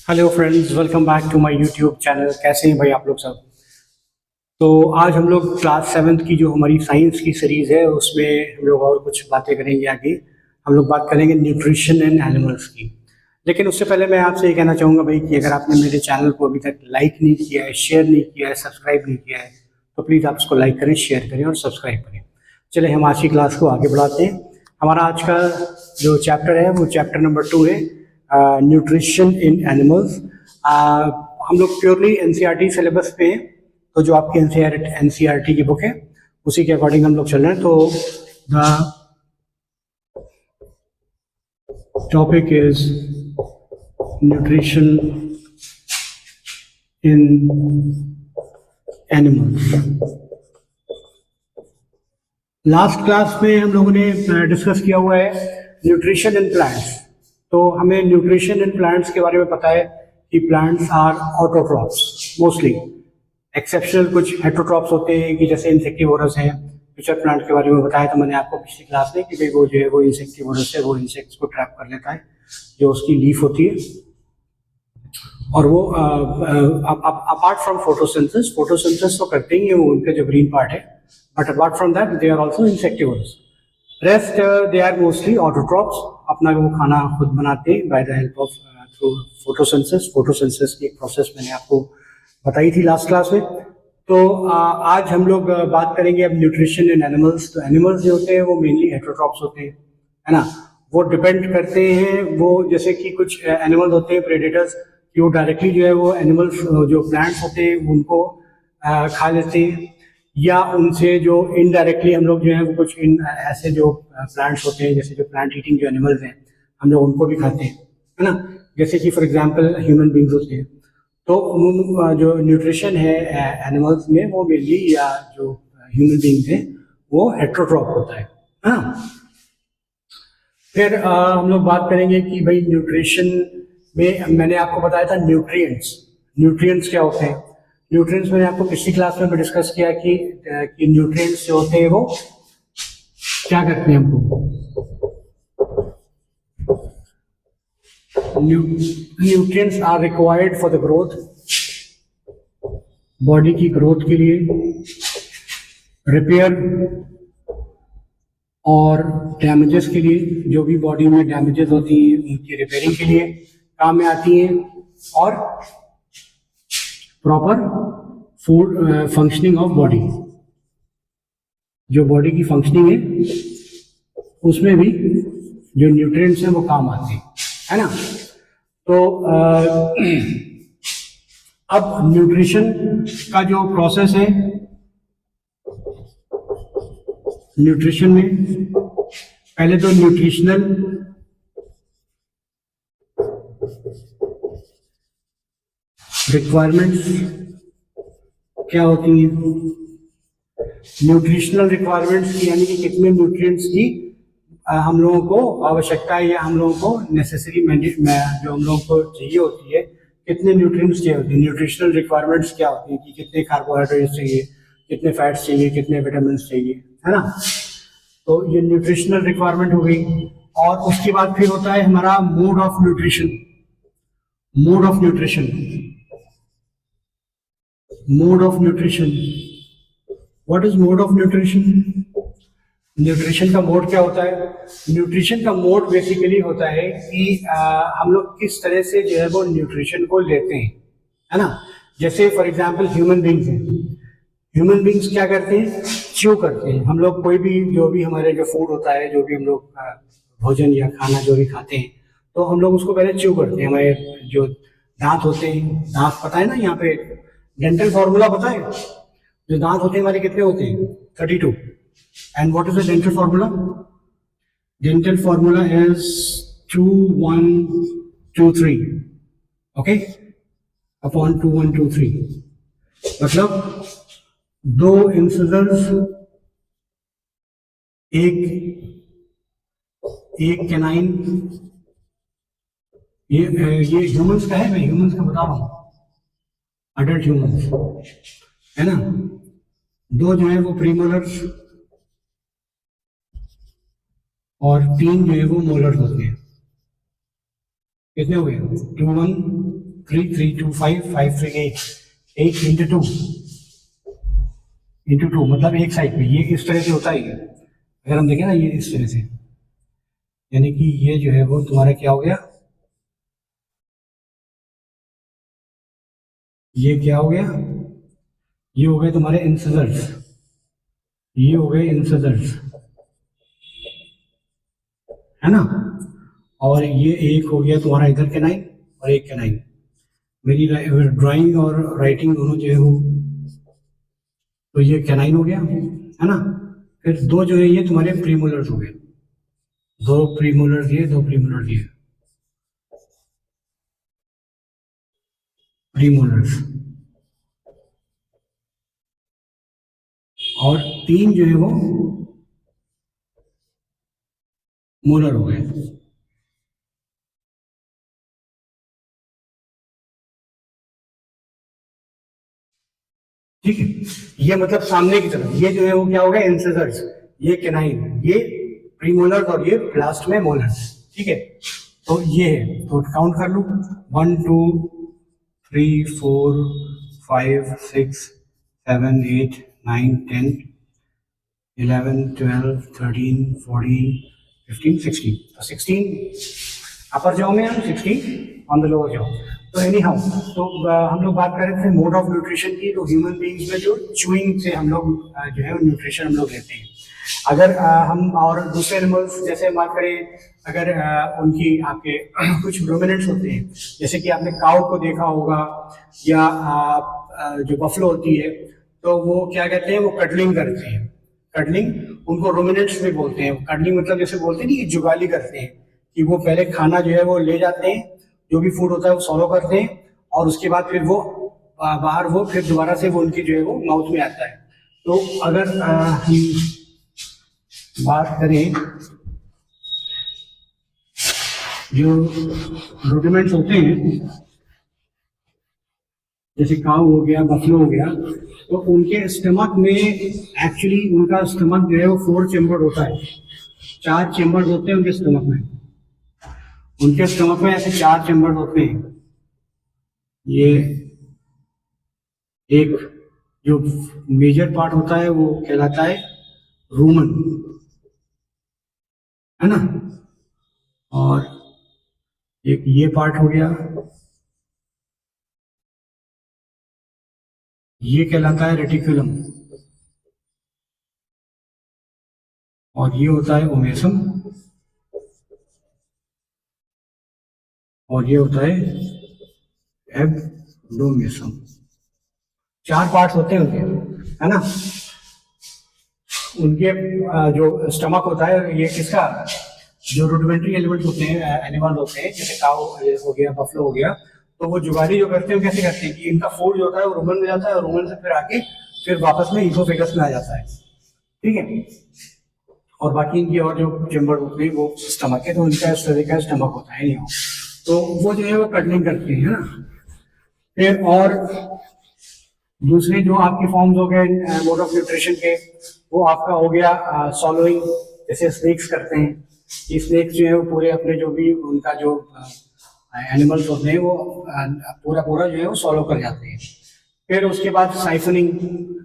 Hello friends, welcome back to my YouTube channel. कैसे हैं भाई आप लोग सब। तो आज हम लोग क्लास 7th की जो हमारी साइंस की सीरीज़ है उसमें हम लोग और कुछ बातें करेंगे। आगे हम लोग बात करेंगे न्यूट्रिशन इन एनिमल्स की। लेकिन उससे पहले मैं आपसे ये कहना चाहूँगा भाई कि अगर आपने मेरे चैनल को अभी तक लाइक नहीं किया है, शेयर नहीं किया है, सब्सक्राइब नहीं किया है, तो प्लीज़ आप इसको लाइक करें, शेयर करें और सब्सक्राइब करें। चले हम आज की क्लास को आगे बढ़ाते हैं। हमारा आज का जो चैप्टर है वो चैप्टर नंबर 2 है, न्यूट्रिशन इन एनिमल्स। हम लोग प्योरली एनसीईआरटी सिलेबस पे हैं, तो जो आपकी एनसीईआरटी की बुक है उसी के अकॉर्डिंग हम लोग चल रहे हैं। तो the topic is nutrition in animals. Last class में हम लोगों ने डिस्कस किया हुआ है न्यूट्रिशन इन प्लांट्स। तो हमें न्यूट्रिशन इन प्लांट्स के बारे में पता है कि plants are autotrophs mostly. Exceptional कुछ हेटरोट्रॉप्स होते हैं कि जैसे इंसेक्टिवोरस है। फ्यूचर प्लांट के बारे में बताया था मैंने आपको पिछली क्लास में कि भाई वो जो है वो इंसेक्टिवोरस है, वो इंसेक्ट्स को ट्रैप कर लेता है जो उसकी लीफ होती है। और वो अपार्ट फ्रॉम फोटोसिंथेसिस तो करते ही है वो, उनका जो ग्रीन पार्ट है, but apart from that they are also insectivorous. Rest they are mostly autotrophs, अपना वो खाना खुद बनाते हैं by the help of through photosynthesis की एक प्रोसेस मैंने आपको बताई थी लास्ट क्लास में। तो आज हम लोग बात करेंगे अब न्यूट्रिशन इन एनिमल्स। तो एनिमल्स जो होते हैं वो मेनली हेटरोट्रॉप्स होते हैं, है ना। वो डिपेंड करते हैं, वो जैसे कि कुछ एनिमल्स होते हैं प्रेडेटर्स कि वो डायरेक्टली जो है वो एनिमल्स जो प्लांट्स होते हैं उनको खा लेते हैं, या उनसे जो इनडायरेक्टली हम लोग जो है वो कुछ ऐसे जो प्लांट्स होते हैं, जैसे जो प्लांट ईटिंग जो एनिमल्स हैं हम लोग उनको भी खाते हैं, है ना। जैसे कि फॉर एग्जांपल ह्यूमन बींग्स होते हैं। तो जो न्यूट्रिशन है एनिमल्स में वो मेनली, या जो ह्यूमन बींग्स हैं वो हेट्रोट्रॉप होता है ना। फिर हम लोग बात करेंगे कि भाई न्यूट्रिशन में मैंने आपको बताया था न्यूट्रिएंट्स। न्यूट्रिएंट्स क्या होते हैं? न्यूट्रिएंट्स मैंने आपको पिछली क्लास में भी डिस्कस किया कि न्यूट्रिएंट्स जो होते हैं वो क्या करते हैं हमको। Nutrients are required for the growth, body की ग्रोथ के लिए, रिपेयर और डैमेजेस के लिए, जो भी बॉडी में डैमेजेस होती हैं उनकी रिपेयरिंग के लिए काम में आती हैं, और proper food functioning of body, जो बॉडी की फंक्शनिंग है उसमें भी जो न्यूट्रिएंट्स हैं वो काम आते हैं, है ना। तो अब न्यूट्रिशन का जो प्रोसेस है, न्यूट्रिशन में पहले तो न्यूट्रिशनल रिक्वायरमेंट्स क्या होती हैं। न्यूट्रिशनल रिक्वायरमेंट्स की यानी कि कितने न्यूट्रिएंट्स की हम लोगों को आवश्यकता है, या हम लोगों को नेसेसरी जो हम लोगों को चाहिए होती है, कितने न्यूट्रिएंट्स चाहिए होती है। न्यूट्रिशनल रिक्वायरमेंट्स क्या होती है कि कितने कार्बोहाइड्रेट्स चाहिए, कितने फैट्स चाहिए, कितने विटामिन चाहिए, है ना। तो ये न्यूट्रिशनल रिक्वायरमेंट हो गई। और उसके बाद फिर होता है हमारा mode of nutrition. Mode of nutrition, mode of nutrition, what is mode of nutrition? Nutrition का मोड क्या होता है? न्यूट्रिशन का मोड बेसिकली होता है कि हम लोग किस तरह से जो है वो न्यूट्रिशन को लेते हैं, है ना। जैसे फॉर एग्जांपल ह्यूमन बींग्स हैं। ह्यूमन बींग्स क्या करते हैं? च्यू करते हैं। हम लोग कोई भी जो भी हमारे जो फूड होता है, जो भी हम लोग भोजन या खाना जो भी खाते हैं, तो हम लोग उसको पहले च्यू करते हैं। हमारे जो दांत होते हैं, दांत पता है ना, यहाँ पे डेंटल फॉर्मूला पता है? जो दांत होते हैं हमारे कितने होते हैं? 32। And what is the dental formula? Dental formula is 2, 1, 2, 3. Okay? Upon 2, 1, 2, 3. मतलब दो इंसिजर्स, एक कैनाइन। ये ह्यूमंस का है, मैं ह्यूमंस का बता रहा हूं, अडल्ट ह्यूमंस, है ना। दो जो है वो प्रीमोलर्स और 3 जो है वो मोलर्स होते हैं। कितने हो गए? 2, 1, 3 3 2 5 5 3 8 8 इंटू टू मतलब एक साइड पे ये इस तरह से होता ही है। अगर हम देखें ना ये इस तरह से, यानी कि ये जो है वो तुम्हारा क्या हो गया, ये क्या हो गया, ये हो गए तुम्हारे इंसिजर्स, ये हो गए इंसिजर्स, है ना। और ये एक हो गया तुम्हारा इधर कैनाइन और एक कैनाइन। मेरी ड्राइंग और राइटिंग दोनों जो है वो, तो ये कैनाइन हो गया, है ना। फिर दो जो है ये तुम्हारे प्रीमोलर्स हो गए, दो प्रीमोलर्स ये, दो प्रीमोलर्स ये, प्रीमोलर्स। और तीन जो है वो मोलर हो गए। ठीक है, ये मतलब सामने की तरफ, ये जो है वो क्या हो गया इंसिजर्स, ये कैनाइन, ये प्रीमोलर और ये लास्ट में मोलर्स। ठीक है, तो ये है, तो काउंट कर लूं 1 2 3 4 5 6 7 8 9 10 11 12 13 14 15 16, तो 16 अपर जाओ में, हम 16 ऑन द लोअर जाओ। तो एनी हाउ, तो हम लोग बात कर रहे थे मोड ऑफ न्यूट्रिशन की। तो ह्यूमन बींग्स में जो चूइंग से हम लोग जो है न्यूट्रिशन हम लोग लेते हैं। अगर हम और दूसरे एनिमल्स जैसे बात करें, अगर उनकी आपके कुछ रूमिनेंट्स होते हैं, जैसे कि आपने काउ को देखा होगा, या जो बफलो होती है, तो वो क्या कहते हैं, वो कडलिंग करते हैं। कडलिंग, उनको रूमिनेंट्स भी बोलते हैं। कडलिंग मतलब जैसे बोलते हैं ना, जुगाली करते हैं, कि वो पहले खाना जो है वो ले जाते हैं, जो भी फूड होता है वो सॉलो करते हैं, और उसके बाद फिर वो बाहर वो फिर दोबारा से वो उनकी जो है वो माउथ में आता है। तो अगर हम बात करें, जो रूडिमेंट्स होते हैं, जैसे काऊ हो गया, बफलो हो गया, तो उनके स्टमक में एक्चुअली उनका स्टमक जो है वो 4 चेम्बर होता है। 4 चेम्बर होते हैं उनके स्टमक में। उनके स्टमक में ऐसे 4 चेम्बर होते हैं। ये एक जो मेजर पार्ट होता है वो कहलाता है रूमन, है ना। और एक ये पार्ट हो गया, ये कहलाता है रेटिकुलम, और ये होता है ओमेसम, और ये होता है एब्डोमेसम। 4 पार्ट्स होते हैं उनके, है ना। उनके जो स्टमक होता है, ये किसका, जो रूडिमेंट्री एलिमेंट होते हैं, एनिमल होते हैं, जैसे काऊ हो गया, बफलो हो गया, तो वो जुगाली जो करते हैं कैसे करते हैं कि इनका फूड जो होता है वो रूमन में जाता है, और रूमन से फिर आके फिर वापस में ईसोफेगस में आ जाता है। ठीक है, और बाकी इनकी और जो चेम्बर होते हैं वो स्टमक है, तो उनका इस तरह का स्टमक होता है। नहीं, तो वो जो है वो कटलिंग करते हैं, है ना। फिर और दूसरे जो आपके फॉर्म्स हो गए मोड ऑफ न्यूट्रिशन के, वो आपका हो गया सॉलोइंग, जैसे स्नेक्स करते हैं। ये स्नेक्स जो है वो पूरे अपने जो भी उनका जो एनिमल्स होते हैं वो पूरा पूरा जो है वो सॉलो कर जाते हैं। फिर उसके बाद साइफनिंग,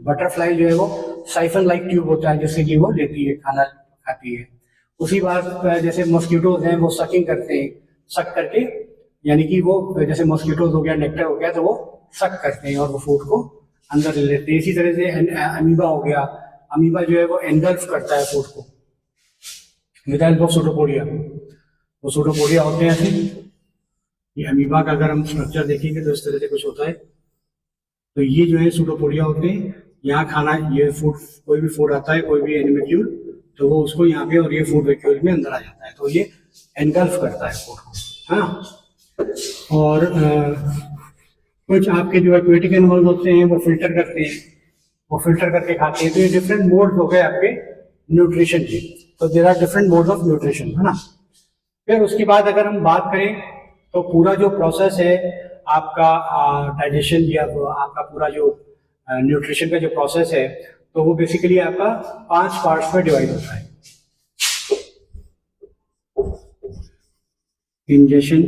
बटरफ्लाई जो है वो साइफन लाइक ट्यूब होता है, जिससे कि वो लेती है, खाना खाती है। उसी बात जैसे मॉस्किटोज हैं वो सकिंग करते हैं, सक करके, यानी कि वो जैसे मॉस्किटोज हो गया, नेक्टर हो गया, तो वो सक करते हैं और वो फूड को अंदर ले लेते हैं। इसी तरह से अमीबा हो गया, अमीबा जो है वो एनगल्फ करता है फूड को विद हेल्प ऑफ सूडोपोडिया। वो सूडोपोडिया होते हैं ऐसे। ये अमीबा का अगर हम स्ट्रक्चर देखेंगे तो इस तरह से कुछ होता है। तो ये जो है सूडोपोडिया होते हैं। यहाँ खाना, ये फूड, कोई भी फूड आता है, कोई भी एनिमल, तो वो उसको यहाँ पे, और ये फूड वैक्यूल में अंदर आ जाता है, तो ये एनगल्फ करता है फूड को, है ना। और कुछ आपके जो एक्वेटिक एनिमल्स होते हैं वो फिल्टर करते हैं, वो फिल्टर करके खाते हैं। तो ये डिफरेंट मोड्स हो गए आपके न्यूट्रिशन के। तो there are different modes of nutrition, है ना। फिर उसके बाद अगर हम बात करें तो पूरा जो प्रोसेस है आपका डाइजेशन, या आपका पूरा जो न्यूट्रिशन का जो प्रोसेस है, तो वो बेसिकली आपका 5 पार्ट्स में डिवाइड होता है। इंजेशन,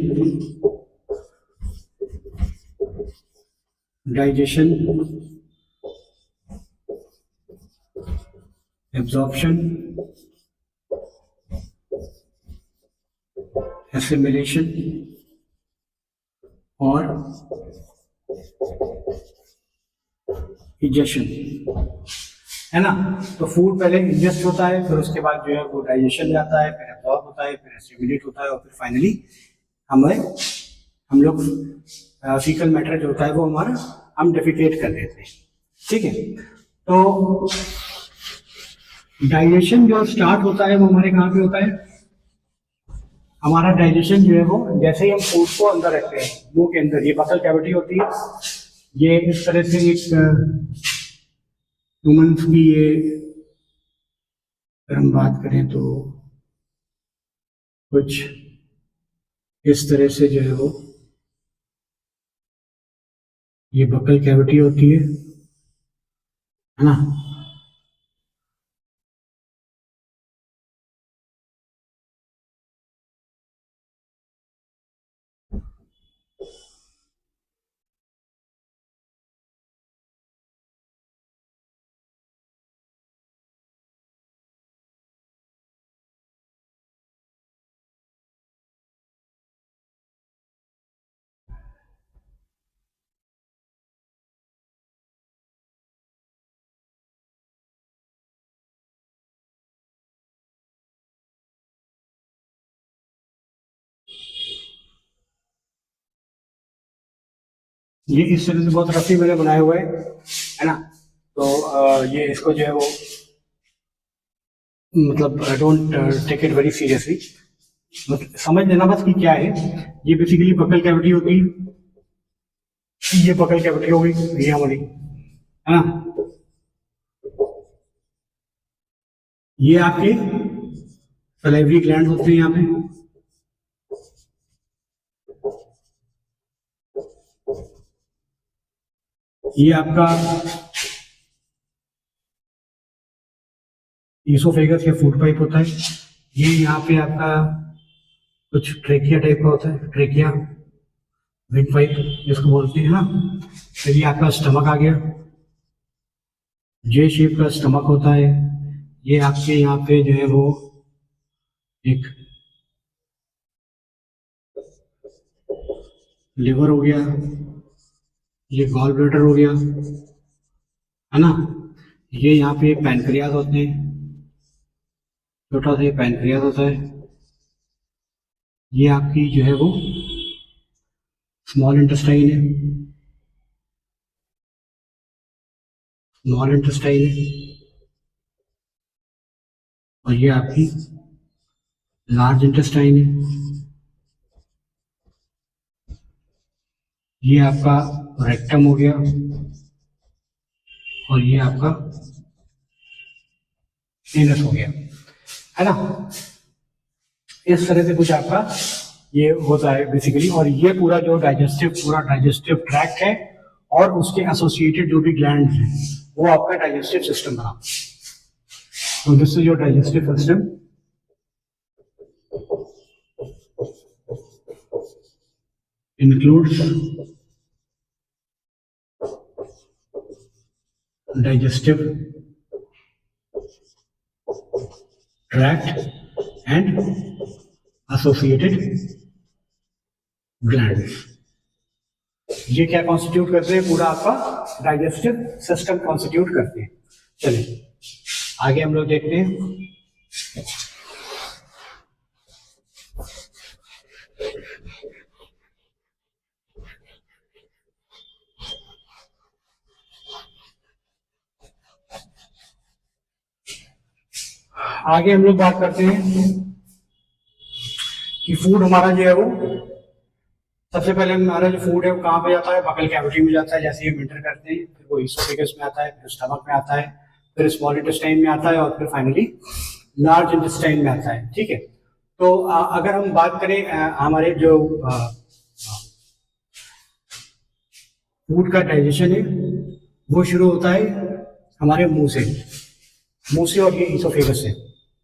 डाइजेशन, एब्जॉर्प्शन, एसिमिलेशन और इजेशन, है ना। तो फूड पहले इंजेस्ट होता है, फिर उसके बाद जो है वो डाइजेशन जाता है, फिर एब्जॉर्ब होता है, फिर एसिमिलेट होता है और फिर फाइनली हम लोग फीकल मैटर जो होता है वो हमारा हम डेफिकेट कर देते हैं, ठीक है। तो डाइजेशन जो स्टार्ट होता है वो हमारे कहाँ पे होता है, हमारा डाइजेशन जो है वो जैसे ही हम फूड को अंदर रखते हैं मुंह के अंदर, ये बसल कैविटी होती है, ये इस तरह से एक ह्यूमंस की ये अगर हम बात करें तो कुछ इस तरह से जो है वो ये बकल कैविटी होती है ना। ये इस तरह से बहुत रफी मैंने बनाए हुए है ना। तो ये इसको जो है वो मतलब I don't take it very seriously, मतलब समझ लेना बस कि क्या है। ये बेसिकली बकल कैविटी होती है, ये बकल कैविटी होगी, ये हमारी है ना। ये आपके सलाइवरी ग्लैंड होते हैं यहाँ पे, ये आपका ईसोफेगस या फूड पाइप होता है, ये यहाँ पे आपका कुछ ट्रेकिया टाइप का होता है, ट्रेकिया विंड पाइप जिसको बोलते हैं ना। फिर ये आपका स्टमक आ गया, जे शेप का स्टमक होता है। ये आपके यहाँ पे जो है वो एक लिवर हो गया, ये गॉल ब्लैडर हो गया, है ना। ये यहाँ पे पैनक्रियाज होते हैं, छोटा सा ये पैनक्रियाज होता है। ये आपकी जो है वो स्मॉल इंटेस्टाइन है, स्मॉल इंटेस्टाइन है। और ये आपकी लार्ज इंटेस्टाइन है। ये आपका रेक्टम हो गया और ये आपका एनस हो गया, है ना। इस तरह से कुछ आपका ये होता है बेसिकली। और ये पूरा जो डाइजेस्टिव ट्रैक्ट है और उसके एसोसिएटेड जो भी ग्लैंड हैं वो आपका डाइजेस्टिव सिस्टम बना। तो this is your digestive system. includes digestive tract and associated glands। ये क्या कॉन्स्टिट्यूट करते हैं, पूरा आपका डाइजेस्टिव सिस्टम कॉन्स्टिट्यूट करते हैं। चलिए आगे हम लोग देखते हैं। आगे हम लोग बात करते हैं कि फूड हमारा जो है वो सबसे पहले हमारा जो फूड है वो कहाँ पे जाता है, बकल कैविटी में जाता है। जैसे ही हम एंटर करते हैं फिर वो ईसोफेगस में आता है, फिर स्टमक में आता है, फिर स्मॉल इंटेस्टाइन में आता है और फिर फाइनली लार्ज इंटेस्टाइन में आता है, ठीक है। तो अगर हम बात करें हमारे जो फूड का डाइजेशन है वो शुरू होता है हमारे मुंह से और ये ईसोफेगस से,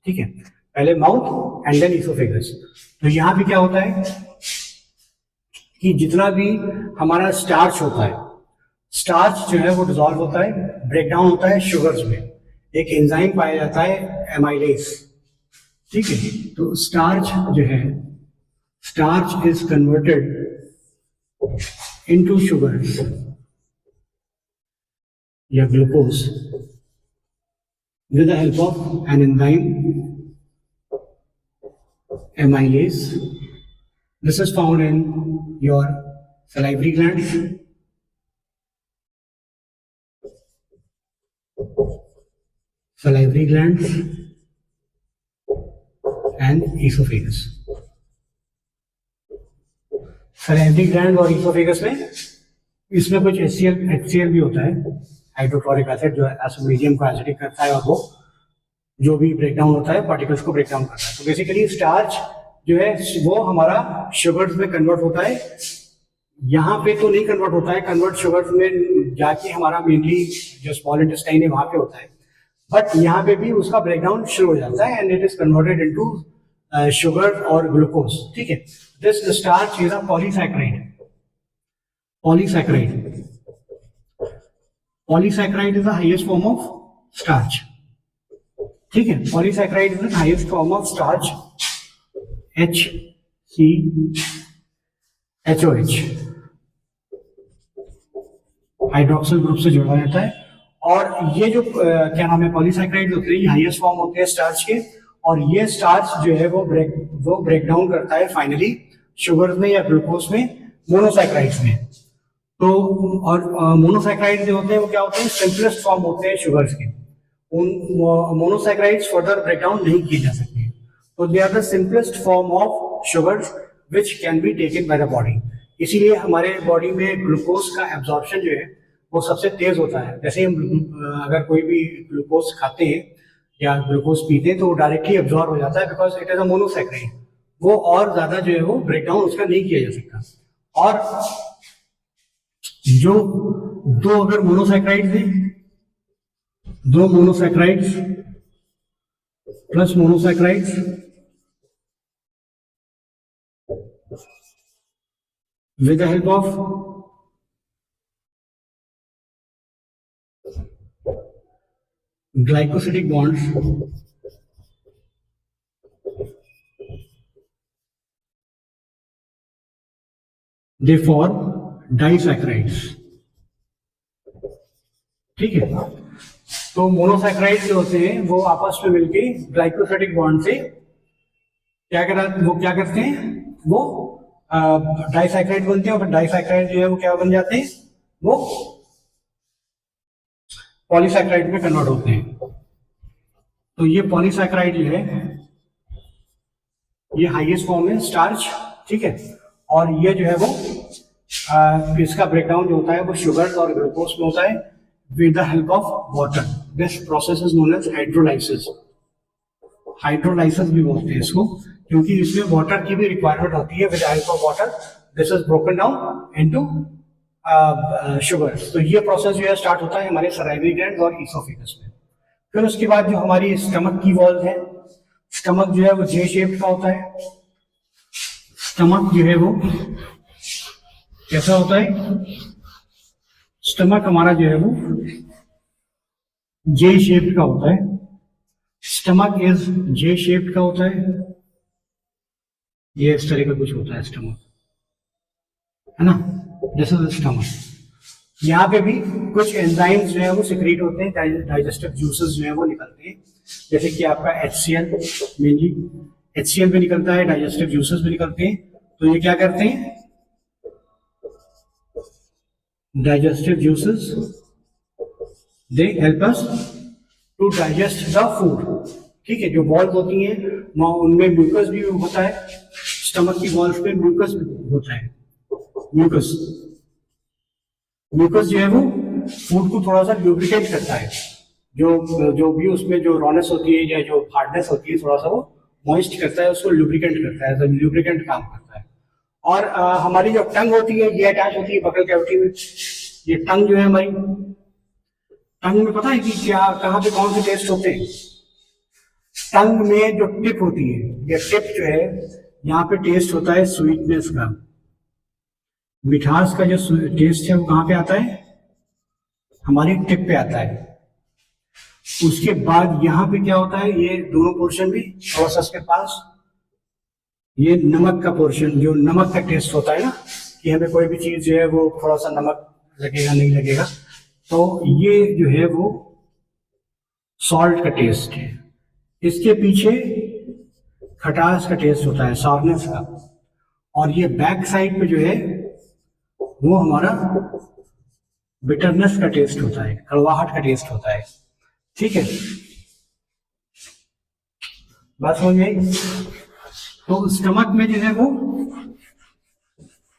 ठीक है। पहले माउथ एंड देन ईसोफेगस। तो यहाँ पे क्या होता है कि जितना भी हमारा स्टार्च होता है, स्टार्च जो है वो डिजॉल्व होता है, ब्रेक डाउन होता है शुगर्स में, एक एंजाइम पाया जाता है एमाइलेज, ठीक है। तो स्टार्च जो है, starch is converted into sugars या glucose with the help of an enzyme amylase. This is found in your salivary glands, and esophagus. salivary gland और esophagus में इसमें कुछ HCl भी होता है, हाइड्रोक्लोरिक एसिड, जो मीडियम को एसिडिक करता है और वो जो भी ब्रेकडाउन होता है पार्टिकल्स को ब्रेकडाउन करता है। तो बेसिकली स्टार्च जो है वो हमारा शुगर्स में कन्वर्ट होता है। यहाँ पे तो नहीं कन्वर्ट होता है, कन्वर्ट शुगर्स में जाके हमारा मेनली जो स्मॉल इंटेस्टाइन है वहां पे होता है, बट यहाँ पे भी उसका ब्रेकडाउन शुरू हो जाता है and it is converted into sugar और ग्लूकोज, ठीक है। This starch is a polysaccharide. Polysaccharide is the highest form of starch, ठीक है। Polysaccharide is the highest form of starch, HCHOH, hydroxyl group से जुड़ा रहता है। और ये जो क्या नाम है, पॉलीसैकेराइड होते हैं, ये हाईएस्ट फॉर्म होते हैं स्टार्च के, और ये स्टार्च जो है वो ब्रेक डाउन करता है फाइनली शुगर में या ग्लूकोज में, मोनोसैकेराइड्स में। तो और मोनोसैकेराइड जो होते हैं वो क्या होते हैं, सिंपलेस्ट फॉर्म होते हैं शुगर्स के। उन मोनोसैकेराइड्स फर्दर ब्रेक डाउन नहीं किए जा सकते, तो they are the simplest form of sugars which can be taken by the body. इसीलिए हमारे बॉडी में ग्लूकोज का एब्जॉर्प्शन जो है वो सबसे तेज होता है। जैसे हम अगर कोई भी ग्लूकोज खाते हैं या ग्लूकोज पीते हैं तो वो डायरेक्टली एब्जॉर्ब हो जाता है, because it is a monosaccharide. वो और ज्यादा जो है वो ब्रेक डाउन उसका नहीं किया जा सकता। और जो दो अगर मोनोसैकेराइड्स हैं, दो monosaccharides plus monosaccharides with the help of glycosidic bonds, they form disaccharides, ठीक है। तो मोनोसैकेराइड जो होते हैं वो आपस में मिलके ग्लाइकोसिडिक बॉन्ड से क्या करते हैं, वो डाइसैकेराइड बनते हैं, और डाइसैकेराइड जो है वो क्या बन जाते हैं, वो पॉलीसैकेराइड में कन्वर्ट होते हैं। तो ये पॉलीसैकेराइड जो है ये हाईएस्ट फॉर्म है स्टार्च, ठीक है। और ये जो है वो इसका ब्रेकडाउन जो होता है वो शुगर और ग्लूकोज में होता है with the help of water. This process is known as hydrolysis. Hydrolysis भी बोलते हैं इसको, क्योंकि इसमें वाटर की भी रिक्वायरमेंट होती है। With help of water this is broken down into sugars. तो ये प्रोसेस जो है स्टार्ट होता है हमारे सलाइवरी ग्लैंड और ईसोफेगस में। फिर उसके बाद जो हमारी स्टमक की वॉल है, स्टमक जो है वो जे शेप्ड का होता है। स्टमक जो है वो कैसा होता है, स्टमक हमारा जो है वो जे शेप्ड का होता है। स्टमक इज जे शेप्ड का होता है, ये इस तरह का कुछ होता है स्टमक, है ना, दिस इज स्टमक। यहाँ पे भी कुछ एंजाइम्स जो है वो सिक्रीट होते हैं, डाइजेस्टिव जूसेस जो है वो निकलते हैं, जैसे कि आपका HCl, मेनली HCl भी निकलता है, डाइजेस्टिव जूसेस भी निकलते हैं। तो ये क्या करते हैं, digestive juices they help us to digest the food, ठीक है। जो वॉल्स होती हैं उनमें म्यूकस भी होता है, स्टमक की वॉल्स पे म्यूकस होता है। म्यूकस जो है वो फूड को थोड़ा सा ल्यूब्रिकेट करता है, जो भी उसमें जो रॉनेस होती है या जो हार्डनेस होती है थोड़ा सा वो मॉइस्ट करता है, उसको ल्यूब्रिकेंट करता है, तो ल्यूब्रिकेंट काम करता है। और हमारी जो टंग होती है ये अटैच होती है बकल कैविटी में। ये टंग जो है हमारी, टंग में पता है कि क्या कहाँ पे कौन से टेस्ट होते हैं। टंग में जो टिप होती है, ये टिप जो है यहाँ पे टेस्ट होता है स्वीटनेस का, मिठास का जो टेस्ट है वो कहाँ पे आता है, हमारी टिप पे आता है। उसके बाद यहाँ पे क्या होता है, ये दोनों पोर्शन भी थोड़ा सा इसके पास, ये नमक का पोर्शन, जो नमक का टेस्ट होता है ना, कि हमें कोई भी चीज जो है वो थोड़ा सा नमक लगेगा नहीं लगेगा, तो ये जो है वो सॉल्ट का टेस्ट है। इसके पीछे खटास का टेस्ट होता है, सॉरनेस का। और ये बैक साइड पे जो है वो हमारा बिटरनेस का टेस्ट होता है, कड़वाहट का टेस्ट होता है। ठीक है, बात समझ में आई? तो स्टमक में जो है वो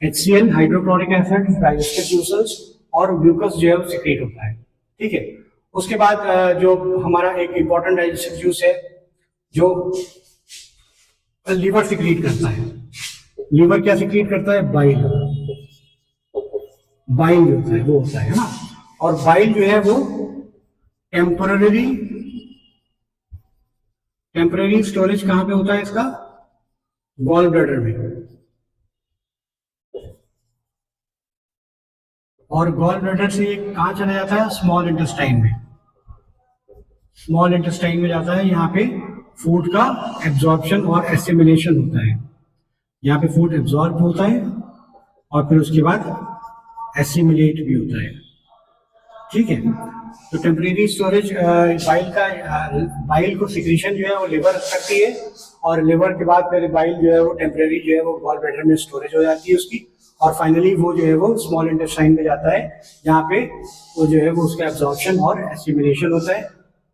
HCl, hydrochloric acid, digestive juices और ग्लूकोज जो है वो सिक्रीट होता है। ठीक है, उसके बाद जो हमारा एक इंपॉर्टेंट डाइजेस्टिव जूस है जो लीवर सिक्रीट करता है। लीवर क्या सिक्रीट करता है? बाइल। बाइल जो होता है वो होता है ना, और बाइल जो है वो टेम्पररी स्टोरेज कहां पे होता है इसका? गॉल ब्लैडर में। और गॉल ब्लैडर से ये कहां चला जाता है? स्मॉल इंटेस्टाइन में। स्मॉल इंटेस्टाइन में जाता है, यहाँ पे फूड का एब्जॉर्प्शन और एसिमिलेशन होता है। यहाँ पे फूड एब्जॉर्ब होता है और फिर उसके बाद एसिमिलेट भी होता है। ठीक है, तो टेम्परेरी स्टोरेज बाइल को सिक्रीशन जो है वो लिवर करती है, और लिवर के बाद फिर बाइल जो है वो टेम्परेरी जो है वो गॉल ब्लैडर में स्टोरेज हो जाती है उसकी, और फाइनली वो जो है वो स्मॉल इंटेस्टाइन में जाता है, जहाँ पे वो जो है वो उसका एब्जॉर्प्शन और एसिमिलेशन होता है।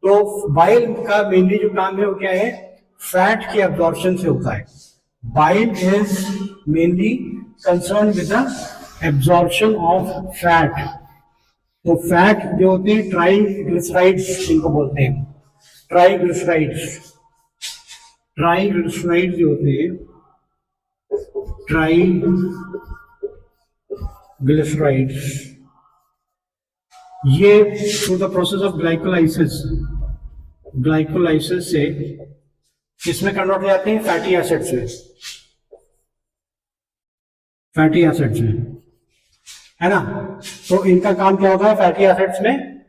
तो बाइल का मेनली जो काम है वो क्या है? फैट के एब्जॉर्प्शन से होता है। Bile is mainly concern with the absorption of fat. तो फैट जो होते हैं ट्राइग्लिसराइड्स इनको बोलते हैं, ट्राइग्लिसराइड्स। ट्राइग्लिसराइड्स जो होते हैं, ट्राइग्लिसराइड्स, ये through the process of glycolysis से किसमें कन्वर्ट हो जाते हैं? फैटी एसिड्स में। फैटी एसिड्स में, है ना। तो इनका काम क्या होता है? फैटी एसिड्स में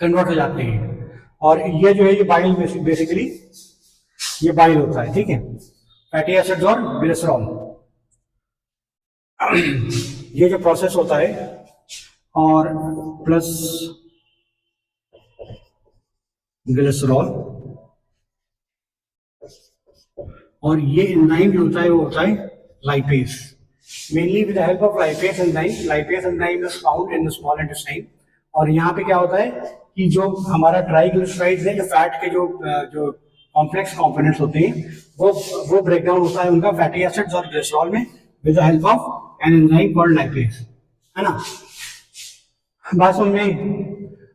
कन्वर्ट हो जाते हैं, और ये जो है ये बाइल बेसिकली ये बाइल होता है। ठीक है, फैटी एसिड्स और ग्लिसरॉल, ये जो प्रोसेस होता है, और प्लस ग्लिसरॉल, और ये एंजाइम जो होता है वो होता है lipase. Mainly with the help of lipase enzyme. Lipase enzyme is found in the small intestine. और यहाँ पे क्या होता है कि जो हमारा ट्राइग्लिसराइड्स है, जो फैट के जो कॉम्प्लेक्स कंपोनेंट्स होते हैं, वो ब्रेक डाउन होता है उनका फैटी एसिड्स और ग्लिसरॉल में with the help of an enzyme called lipase, है ना। बात समझ में?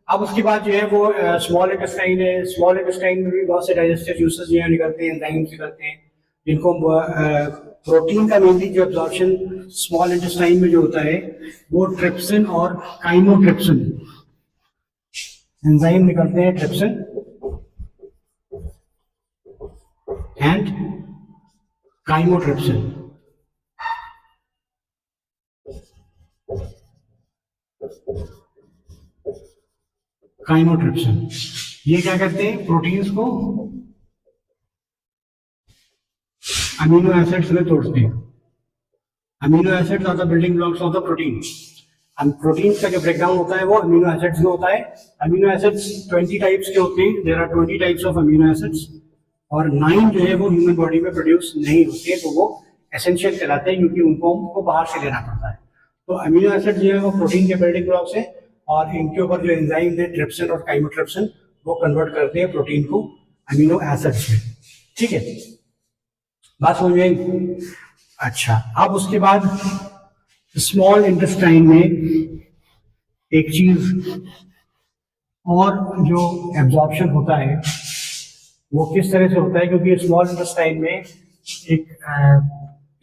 अब उसके बाद जो है वो स्मॉल इंटेस्टाइन है। स्मॉल इंटेस्टाइन में भी बहुत से डाइजेस्टिव जूसेस जो है निकलते हैं, एंजाइम्स निकलते हैं, जिनको प्रोटीन का मेनली जो एब्जॉर्प्शन स्मॉल इंटेस्टाइन में जो होता है वो ट्रिप्सिन और काइमोट्रिप्सिन एंजाइम निकलते हैं, ट्रिप्सिन एंड काइमोट्रिप्सिन। काइमोट्रिप्सिन ये क्या करते हैं? प्रोटीन्स को अमीनो एसिड्स में तोड़ते हैं। Amino acids are the building blocks of the protein. Protein का जो ब्रेकडाउन होता है वो अमीनो एसिड्स में होता है। अमीनो एसिड्स 20 टाइप्स के होते हैं, there are 20 types of amino acids, और 9 जो है वो ह्यूमन बॉडी में प्रोड्यूस नहीं होते, तो वो एसेंशियल कहलाते हैं, क्योंकि उनको हमको बाहर से लेना पड़ता है। तो अमीनो एसिड जो है वो प्रोटीन के बिल्डिंग ब्लॉक्स है, और इनके ऊपर जो एंजाइम है ट्रिप्सिन और काइमोट्रिप्सिन, वो कन्वर्ट करते हैं प्रोटीन को अमीनो एसिड्स में। ठीक है, बात समझ में आई? अच्छा, अब उसके बाद स्मॉल इंटेस्टाइन में एक चीज और जो एब्जॉर्प्शन होता है वो किस तरह से होता है, क्योंकि स्मॉल इंटेस्टाइन में एक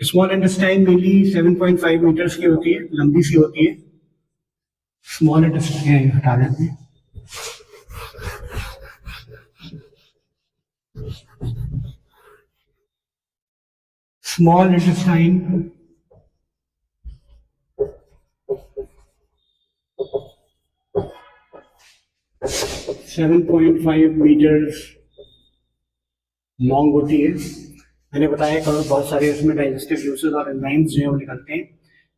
स्मॉल इंटेस्टाइन मेनली 7.5 मीटर्स की होती है, लंबी सी होती है। स्मॉल इंटेस्टाइन हटा देते हैं। स्मॉल इंटेस्टाइन 7.5 मीटर्स लॉन्ग होती है। मैंने बताया कि बहुत सारे इसमें डाइजेस्टिव यूसेस और एंजाइम्स जो है वो निकलते हैं,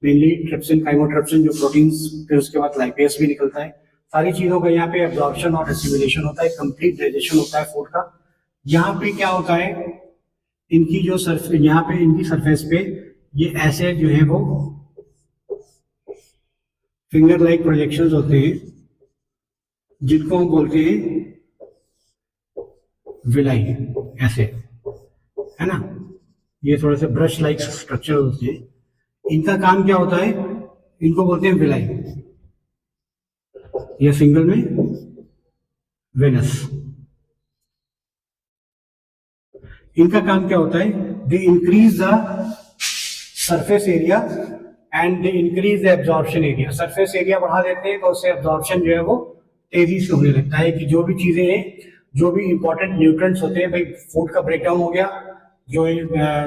मेनली ट्रिप्सिन, काइमोट्रिप्सिन जो प्रोटीन्स, फिर उसके बाद लाइपेज भी निकलता है। सारी चीज़ों का यहाँ पे एब्जॉर्प्शन और एसिमिलेशन होता है, कंप्लीट डाइजेशन होता है फूड का। यहाँ पे क्या होता है, इनकी जो यहाँ पे इनकी सरफेस पे ये ऐसे जो है वो फिंगर लाइक प्रोजेक्शंस होते हैं, जिनको हम बोलते हैं विलाई, ऐसे, है ना। ये थोड़े से ब्रश लाइक स्ट्रक्चर होते हैं। इनका काम क्या होता है, इनको बोलते हैं विलाई, ये सिंगल में वेनस। इनका काम क्या होता है, they increase the surface area and they increase the absorption area. Surface area बढ़ा देते हैं तो उससे एब्जॉर्प्शन जो है वो तेजी से होने लगता है, कि जो भी चीजें हैं, जो भी इंपॉर्टेंट न्यूट्रिएंट्स होते हैं, भाई फूड का ब्रेकडाउन हो गया, जो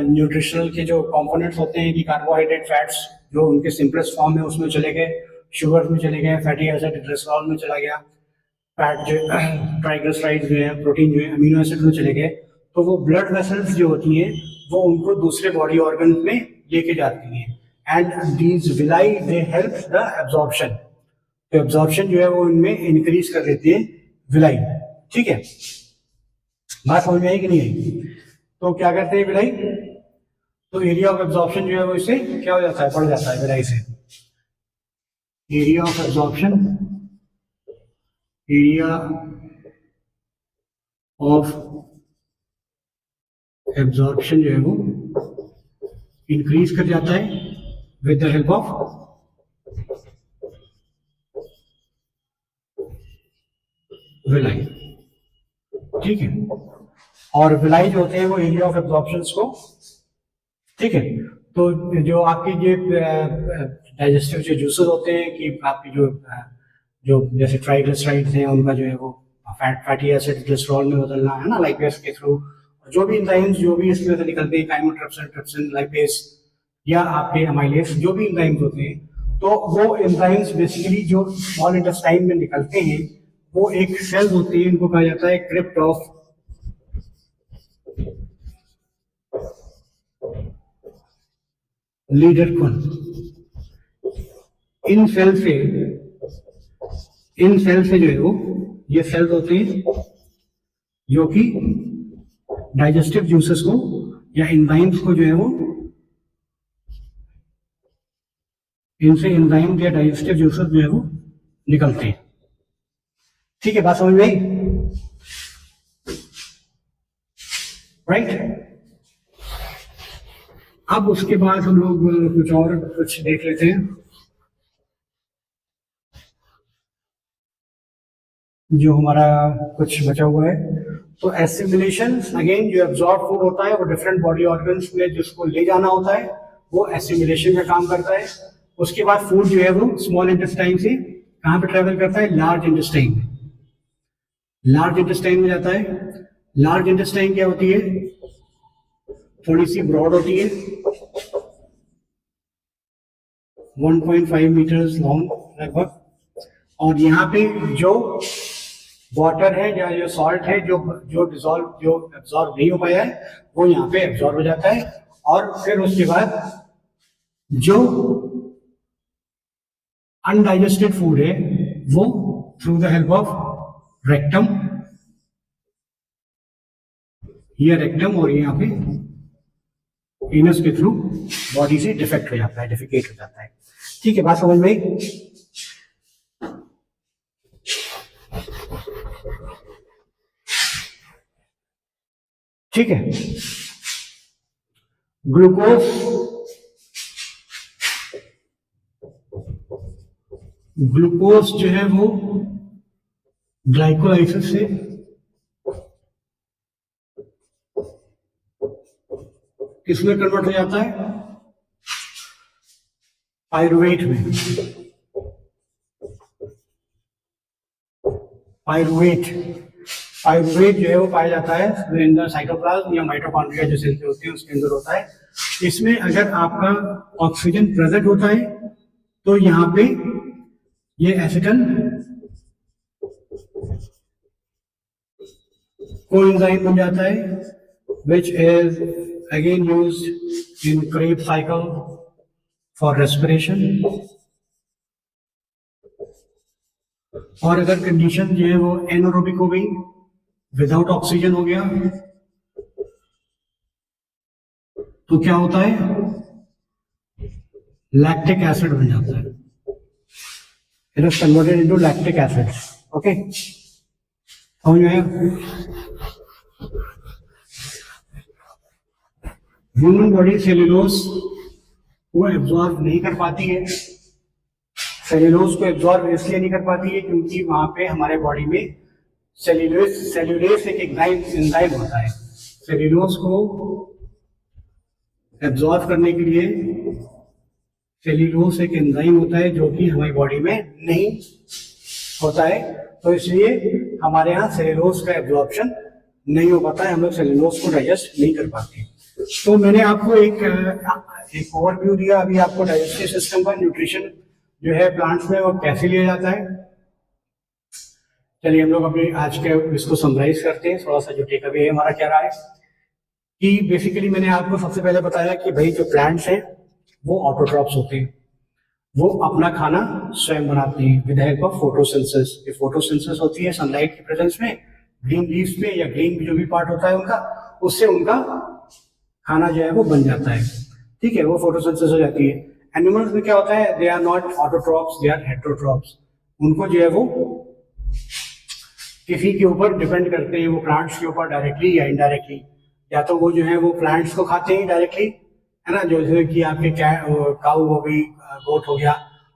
न्यूट्रिशनल के जो कंपोनेंट्स होते हैं कि कार्बोहाइड्रेट, फैट्स जो उनके सिंपलेस्ट फॉर्म में उसमें चले गए, शुगर में चले गए, फैटी एसिड ग्लिसरॉल में चला गया, फैट जो ट्राइग्लिसराइड्स जो है, प्रोटीन जो है, अमीनो एसिड में चले गए, तो वो ब्लड वेसल्स जो होती हैं वो उनको दूसरे बॉडी ऑर्गन में लेके जाती हैं, and these villi they help the absorption. तो एब्जॉर्प्शन जो है वो इनमें इंक्रीज कर देती है विलाई। ठीक है, बात समझ में आई कि नहीं आई? तो क्या करते हैं विलाई, तो एरिया ऑफ एब्जॉर्प्शन जो है वो इससे क्या हो जाता है, बढ़ जाता है विलाई से। Area of absorption, area of absorption जो है वो इंक्रीज कर जाता है with the help of villi. ठीक है, और विलाई जो होते हैं वो एरिया ऑफ एब्जॉर्प्शन को, ठीक है, तो जो आपकी ये डाइजेस्टिव जो जूसेस होते हैं, कि आपकी जो जैसे ट्राइग्लिसराइड्स हैं उनका जो है वो फैटी एसिड ग्लिसरॉल में बदलना, है ना, लाइपेज के थ्रू, जो भी एंजाइम्स जो भी इसमें से निकलते हैं, काइमोट्रिप्सिन, ट्रिप्सिन, लाइपेज या आपके अमाइलेज, जो भी एंजाइम्स होते हैं, तो वो एंजाइम्स बेसिकली जो स्मॉल इंटेस्टाइन में निकलते हैं, वो एक सेल्स होती है, इनको कहा जाता है क्रिप्ट ऑफ लीडरकुन। इन सेल से जो है वो ये सेल्स होते हैं जो कि डाइजेस्टिव जूसेस को या एंजाइम्स को जो है वो, इनसे एंजाइम या डाइजेस्टिव जूसेस जो है वो निकलते हैं। ठीक है, बात समझ में आई? राइट। अब उसके बाद हम लोग कुछ देख लेते हैं जो हमारा कुछ बचा हुआ है। तो एसिमिलेशन, अगेन जो एब्जॉर्ब फूड होता है वो डिफरेंट बॉडी ऑर्गन्स में जिसको ले जाना होता है, वो एसिमिलेशन का काम करता है। उसके बाद फूड जो है वो स्मॉल इंटेस्टाइन से कहां पे ट्रेवल करता है, लार्ज इंटेस्टाइन में। लार्ज इंटेस्टाइन में जाता है। लार्ज इंटेस्टाइन क्या होती है, थोड़ी सी ब्रॉड होती है, 1.5 मीटर्स लॉन्ग लगभग, और यहाँ पे जो वाटर है या जो सॉल्ट है जो डिसॉल्व, जो एब्जॉर्ब नहीं हो पाया है, वो यहाँ पे एब्जॉर्ब हो जाता है। और फिर उसके बाद जो अनडाइजेस्टेड फूड है वो through the help of rectum, ये रेक्टम और यहाँ पे एनस के थ्रू बॉडी से डिफेक्ट हो जाता है, डिफिकेट हो जाता है। ठीक है, बात समझ में आई? ठीक है, ग्लूकोज, ग्लूकोज जो है वो ग्लाइकोलाइसिस से किसमें कन्वर्ट हो जाता है, पायरुवेट में। पायरुवेट जो है वो पाया जाता है साइटोप्लाज्म या माइटोकॉन्ड्रिया जो सेल होती है उसके अंदर होता है। इसमें अगर आपका ऑक्सीजन प्रेजेंट होता है तो यहाँ पे ये एसिटल कोएंजाइम बन जाता है which is again used in Krebs cycle for respiration। और अगर कंडीशन जो है वो एनारोबिक हो गई, विदाउट ऑक्सीजन हो गया, तो क्या होता है, लैक्टिक एसिड बन जाता है। It is converted into lactic acid. Okay, समझ में आया? ह्यूमन बॉडी सेल्यूलोज को एब्जॉर्ब नहीं कर पाती है। सेल्यूलोज को एब्जॉर्ब इसलिए नहीं कर पाती है क्योंकि वहां पे हमारे बॉडी में सेल्यूलेज एक एंजाइम होता है। सेल्यूलोज को एब्जॉर्ब करने के लिए सेल्यूलोज एक एंजाइम होता है जो कि हमारी बॉडी में नहीं होता है, तो इसलिए हमारे यहाँ सेल्यूलोज का एब्जॉर्प्शन नहीं हो पाता है, हम लोग सेल्यूलोज को डाइजेस्ट नहीं कर पाते। तो मैंने आपको एक ओवरव्यू दिया अभी आपको डाइजेस्टिव सिस्टम का, न्यूट्रिशन जो है प्लांट्स में वो कैसे लिया जाता है। चलिए हम लोग अपने आज के इसको समराइज करते हैं, थोड़ा सा जो टेक अवे है हमारा क्या रहा है कि बेसिकली मैंने आपको सबसे पहले बताया कि भाई जो प्लांट्स हैं वो ऑटोट्रॉप्स होते हैं, वो अपना खाना स्वयं बनाते हैं विद हेल्प ऑफ फोटोसिंथेसिस। ये फोटोसिंथेसिस होती है सनलाइट की प्रेजेंस में, ग्रीन लीव्स पे या ग्रीन जो भी पार्ट होता है उनका, उससे उनका खाना जो है वो बन जाता है। ठीक है, वो फोटोसिंथेसिस हो जाती है। एनिमल्स में क्या होता है, they are not autotrophs, they are heterotrophs. उनको जो है वो किसी के ऊपर डिपेंड करते हैं, वो प्लांट्स के ऊपर डायरेक्टली या इनडायरेक्टली, या तो वो जो है वो प्लांट्स को खाते हैं डायरेक्टली, है ना, जैसे कि आपके काऊ हो गई, गोट हो गया,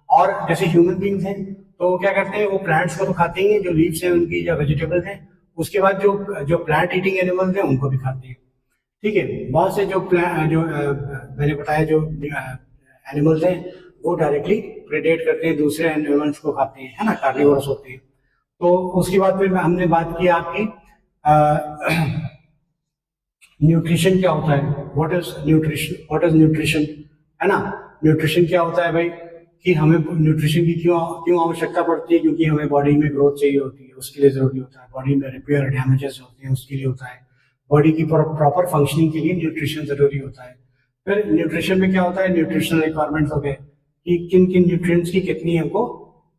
और जैसे ह्यूमन बींग्स हैं तो वो क्या करते हैं, वो प्लांट्स को तो खाते ही हैं, जो लीव्स हैं उनकी या वेजिटेबल्स हैं, उसके बाद जो प्लांट ईटिंग एनिमल्स हैं उनको भी खाते हैं। ठीक है, बहुत से जो मैंने बताया जो एनिमल्स हैं वो डायरेक्टली प्रेडेट करते हैं, दूसरे एनिमल्स को खाते हैं, है ना, कार्निवोरस होते हैं। तो उसके बाद फिर हमने बात की आपकी न्यूट्रिशन क्या होता है, व्हाट इज न्यूट्रिशन, है ना। न्यूट्रिशन क्या होता है भाई, कि हमें न्यूट्रिशन की क्यों आवश्यकता पड़ती है, क्योंकि हमें बॉडी में ग्रोथ चाहिए होती है, उसके लिए जरूरी होता है। बॉडी में रिपेयर डैमेजेस होते हैं उसके लिए होता है। बॉडी की प्रॉपर फंक्शनिंग के लिए न्यूट्रिशन जरूरी होता है। फिर न्यूट्रिशन में क्या होता है, न्यूट्रिशनल रिक्वायरमेंट्स हो गए कि किन किन न्यूट्रिएंट्स की कितनी हमको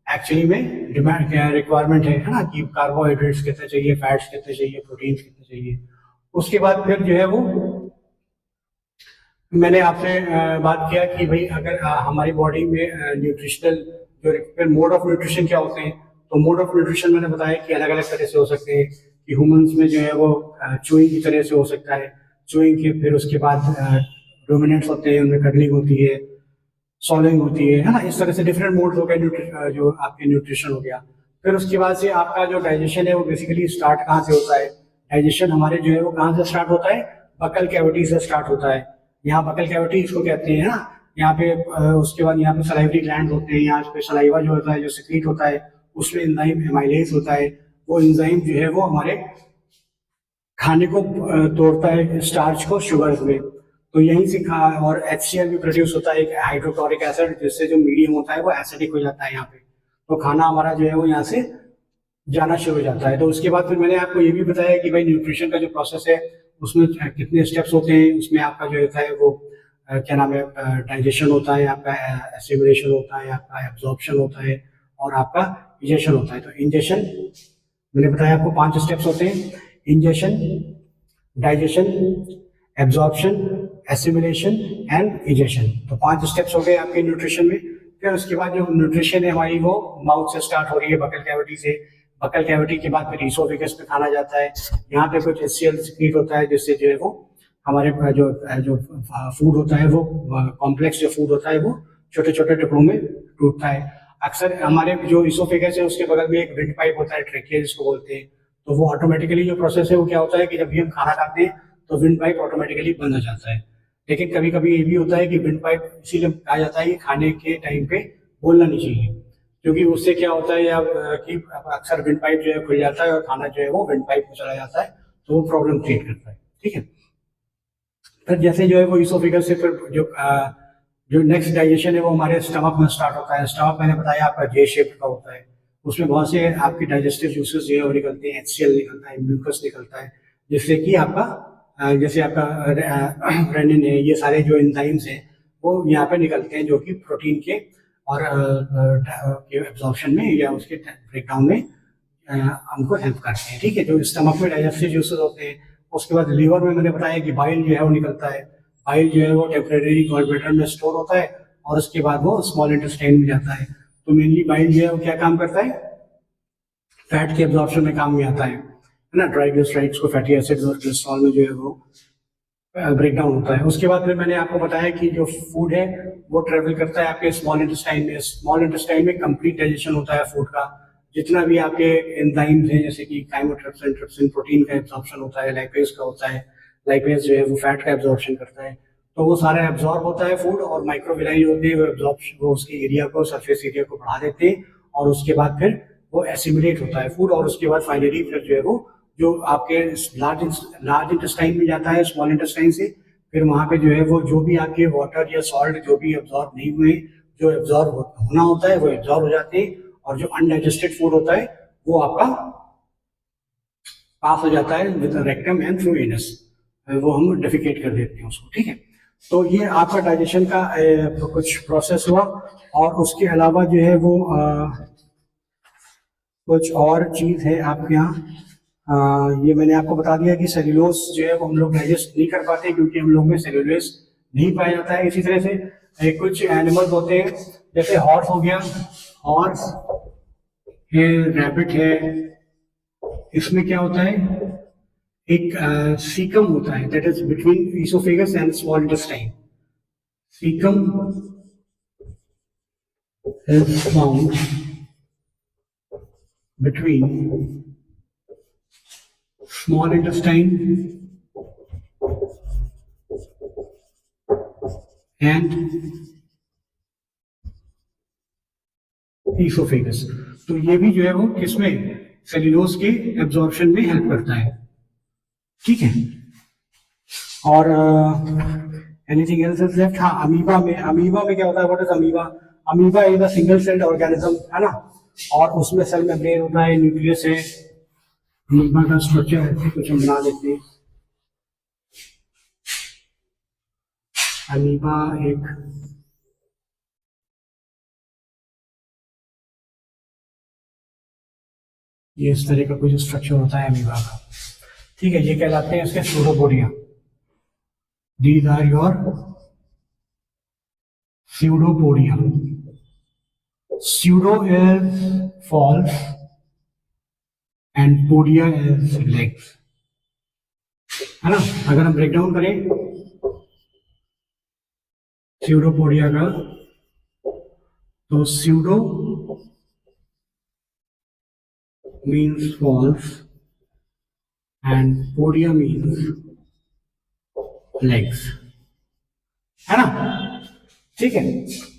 एक्चुअली में डिमांड रिक्वायरमेंट है ना, कि कार्बोहाइड्रेट्स कितने चाहिए, फैट्स कितने चाहिए, प्रोटीन्स कितने चाहिए। उसके बाद फिर जो है वो मैंने आपसे बात किया कि भाई अगर हमारी बॉडी में न्यूट्रिशनल जो फिर मोड ऑफ न्यूट्रिशन क्या होते हैं, तो मोड ऑफ न्यूट्रिशन मैंने बताया कि अलग अलग तरह से हो सकते हैं, कि ह्यूमंस में जो है वो चूइंग की तरह से हो सकता है, चूइंग के फिर उसके बाद डोमिनेंट्स होते हैं, उनमें कडलिंग होती है, सॉलिंग होती है ना, इस तरह से डिफरेंट मोड्स हो गए जो आपके न्यूट्रिशन हो गया। फिर उसके बाद से आपका जो डाइजेशन है वो बेसिकली स्टार्ट कहाँ से होता है, डाइजेशन हमारे जो है वो कहाँ से स्टार्ट होता है, बकल कैविटी से स्टार्ट होता है। यहाँ बकल कैविटी इसको कहते हैं ना, यहाँ पे उसके बाद यहाँ पे सलाइवरी ग्लैंड होते हैं, यहाँ पे सलाइवा जो होता है जो सिक्रीट होता है, उसमें एंजाइम एमाइलेज होता है, वो एंजाइम जो है वो हमारे खाने को तोड़ता है, स्टार्च को शुगर में, तो यहीं से और HCl भी प्रोड्यूस होता है, हाइड्रोक्लोरिक एसिड, जिससे जो मीडियम होता है वो एसिडिक हो जाता है यहाँ पे, तो खाना हमारा जो है वो यहाँ से जाना शुरू हो जाता है। तो उसके बाद फिर मैंने आपको ये भी बताया कि भाई न्यूट्रिशन का जो प्रोसेस है उसमें कितने स्टेप्स होते हैं, उसमें आपका जो होता है वो क्या नाम है, डाइजेशन होता है, आपका एसिमिलेशन होता है, आपका एब्जॉर्प्शन होता है, और आपका इंजेशन होता है। तो इंजेशन मैंने बताया आपको 5 स्टेप्स होते हैं, ingestion, digestion, absorption, assimilation and ingestion. तो 5 स्टेप्स हो गए आपके न्यूट्रिशन में। फिर उसके बाद जो न्यूट्रिशन है हमारी वो माउथ से स्टार्ट हो रही है, बकल कैविटी से, बकल कैविटी के बाद फिर ईसोफेगस पे खाना जाता है, यहाँ पे कुछ HCl सिक्रीट होता है, जिससे जो है वो हमारे जो फूड होता है वो कॉम्प्लेक्स जो फूड होता है वो छोटे छोटे टुकड़ों में टूटता है। अक्सर हमारे जो ईसोफेगस है उसके बगल में एक विंड पाइप होता है, ट्रेकिया जिसको बोलते हैं, तो वो ऑटोमेटिकली जो प्रोसेस है वो क्या होता है कि जब भी हम खाना खाते हैं तो विंड पाइप ऑटोमेटिकली बंद हो जाता है। लेकिन कभी कभी ये भी होता है कि विंड पाइप इसीलिए कहा जाता है कि खाने के टाइम पे बोलना नहीं चाहिए, क्योंकि उससे क्या होता है कि अक्सर विंड पाइप जो है खुल जाता है और खाना जो है वो विंड पाइप में चला जाता है, तो वो प्रॉब्लम क्रिएट करता है। ठीक है, फिर जैसे जो है वो ईसोफेगस से फिर जो नेक्स्ट डाइजेशन है वो हमारे स्टमक में स्टार्ट होता है। स्टमक मैंने बताया आपका जे शेप का होता है, उसमें बहुत से आपके डाइजेस्टिव जूसेस जो है वो निकलते हैं, HCl निकलता है, म्यूकस निकलता है, जिससे कि आपका जैसे आपका रेनिन है, ये सारे जो एंजाइम्स हैं वो यहाँ पे निकलते हैं, जो कि प्रोटीन के और के एब्जॉर्प्शन में या उसके ब्रेकडाउन में हमको हेल्प करते हैं। ठीक है, जो स्टमक में डाइजेस्टिव जूसेस होते हैं, उसके बाद लीवर में मैंने बताया कि बाइल जो है वो निकलता है। बाइल जो है वो टेम्परेरी गॉलब्लैडर में स्टोर होता है और उसके बाद वो स्मॉल इंटेस्टाइन में जाता है। तो मेनली बाइल जो है वो क्या काम करता है, फैट के एब्जॉर्प्शन में काम में आता है ना, ट्राइग्लिसराइड्स को फैटी एसिड्स और कोलेस्ट्रॉल में जो है वो ब्रेक डाउन होता है। उसके बाद फिर मैंने आपको बताया कि जो फूड है वो ट्रेवल करता है आपके स्मॉल इंटेस्टाइन में। स्मॉल इंटेस्टाइन में कंप्लीट डाइजेशन होता है फूड का, जितना भी आपके एंजाइम्स हैं जैसे कि काइमोट्रिप्सिन, ट्रिप्सिन, प्रोटीन का एब्जॉर्प्शन होता है, लाइपेज का होता है। लाइपेज जो है वो फैट का एब्जॉर्प्शन करता है, तो वो सारा एब्जॉर्ब होता है फूड, और माइक्रोविलाई होते हैं वो एब्जॉर्प्शन, वो उसके एरिया को, सरफेस एरिया को बढ़ा देते हैं, और उसके बाद फिर वो एसिमिलेट होता है फूड, और उसके बाद फाइनली फिर जो है वो जो आपके लार्ज इंटेस्टाइन में जाता है स्मॉल इंटेस्टाइन से, फिर वहां पे जो है वो जो भी आपके वाटर या सॉल्ट जो भी एब्जॉर्ब नहीं हुए, जो एब्जॉर्ब होना होता है वो एब्जॉर्ब हो जाते हैं, और जो अनडाइजेस्टेड फूड होता है वो आपका पास हो जाता है with rectum and through anus, वो हम डेफिकेट कर देते हैं उसको। ठीक है, तो ये आपका डाइजेशन का कुछ प्रोसेस हुआ, और उसके अलावा जो है वो कुछ और चीज है आपके यहाँ। ये मैंने आपको बता दिया कि सेल्यूलोज जो है वो हम लोग डाइजेस्ट नहीं कर पाते क्योंकि हम लोग में सेल्यूलोज नहीं पाया जाता है। इसी तरह से कुछ एनिमल्स होते हैं, जैसे हॉर्स हो गया, हॉर्स है, रैबिट है, इसमें क्या होता है, एक सीकम होता है that is between oesophagus and small intestine. Caecum is found between small intestine and esophagus। तो ये भी जो है वो किसमें, सेल्यूलोज के एब्जॉर्प्शन में हेल्प करता है। ठीक है, और एनीथिंग एल्स इज लेफ्ट। हाँ, अमीबा में क्या होता है, what is amoeba? Amoeba is a single celled organism, है ना, और उसमें सेल मेम्ब्रेन होता है, न्यूक्लियस है, अमीबा का स्ट्रक्चर है, कुछ हम बना लेते हैं। अमीबा एक ये इस तरह का कुछ स्ट्रक्चर होता है अमीबा का। ठीक है, ये कहलाते हैं इसके pseudopodia. These are your pseudopodia. Pseudo is false and podia is legs, है ना। अगर हम ब्रेक डाउन करें स्यूडोपोडिया का, तो pseudo means false and podia means legs, है ना। ठीक है,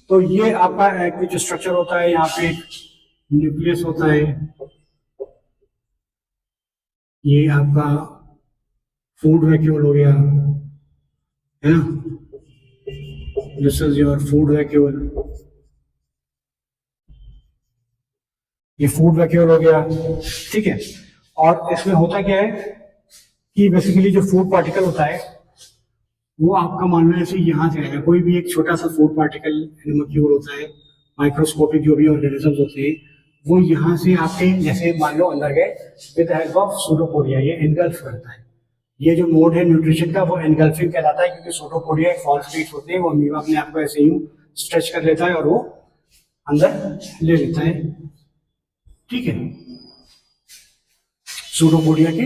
तो ये आपका कुछ स्ट्रक्चर होता है, यहाँ पे न्यूक्लियस होता है, ये आपका फूड वैक्यूल हो गया, है ना, this is your food vacuole, ये फूड वैक्यूल हो गया। ठीक है, और इसमें होता क्या है कि बेसिकली जो फूड पार्टिकल होता है वो आपका मानना है यहाँ से आएगा। कोई भी एक छोटा सा फूड पार्टिकल एनिमोक्यूल होता है, माइक्रोस्कोपिक जो भी ऑर्गेनिजम्स होते हैं, वो यहाँ से आपके जैसे मान लो अंदर गए विद हेल्प ऑफ सूडोपोडिया, ये एनगल्फ करता है। ये जो मोड है न्यूट्रिशन का वो एनगल्फिंग कहलाता है, क्योंकि सूडोपोडिया एक फॉल्स बीट्स होते हैं, वो अमीबा अपने आप को ऐसे यूं स्ट्रेच कर लेता है और वो अंदर ले लेता है। ठीक है, सूडोपोडिया के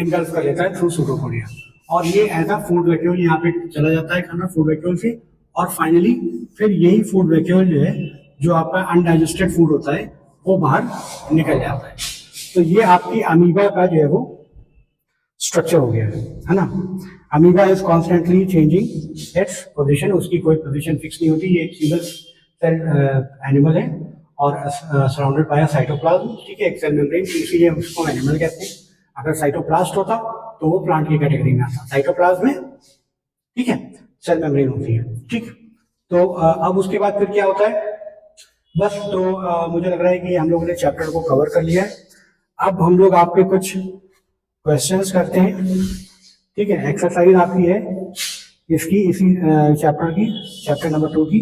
एनगल्फ कर लेता है थ्रू सूडोपोडिया, और ये एज अ फूड वैक्यूल यहाँ पे चला जाता है खाना फूड वैक्यूल से, और फाइनली फिर यही फूड वैक्यूल जो है, जो आपका अनडाइजेस्टेड फूड होता है, वो बाहर निकल जाता है। तो ये आपकी अमीबा का जो है वो स्ट्रक्चर हो गया है ना। Amoeba is constantly changing its position, उसकी कोई पोजीशन फिक्स नहीं होती, ये एक सिंगल सेल एनिमल है और सराउंडेड बाय साइटोप्लाज्म। ठीक है, एक सेल मेम्ब्रेन, इसीलिए उसको एनिमल कहते हैं। अगर साइटोप्लास्ट होता तो वो प्लांट की कैटेगरी में आता, साइटोप्लाज्म में, ठीक है, सेल मेम्ब्रेन होती है। ठीक, तो अब उसके बाद फिर क्या होता है, बस तो मुझे लग रहा है कि हम लोगों ने चैप्टर को कवर कर लिया है। अब हम लोग आपके कुछ क्वेश्चंस करते हैं, ठीक है। एक्सरसाइज आपकी है इसकी, इसी चैप्टर की, चैप्टर नंबर 2 की।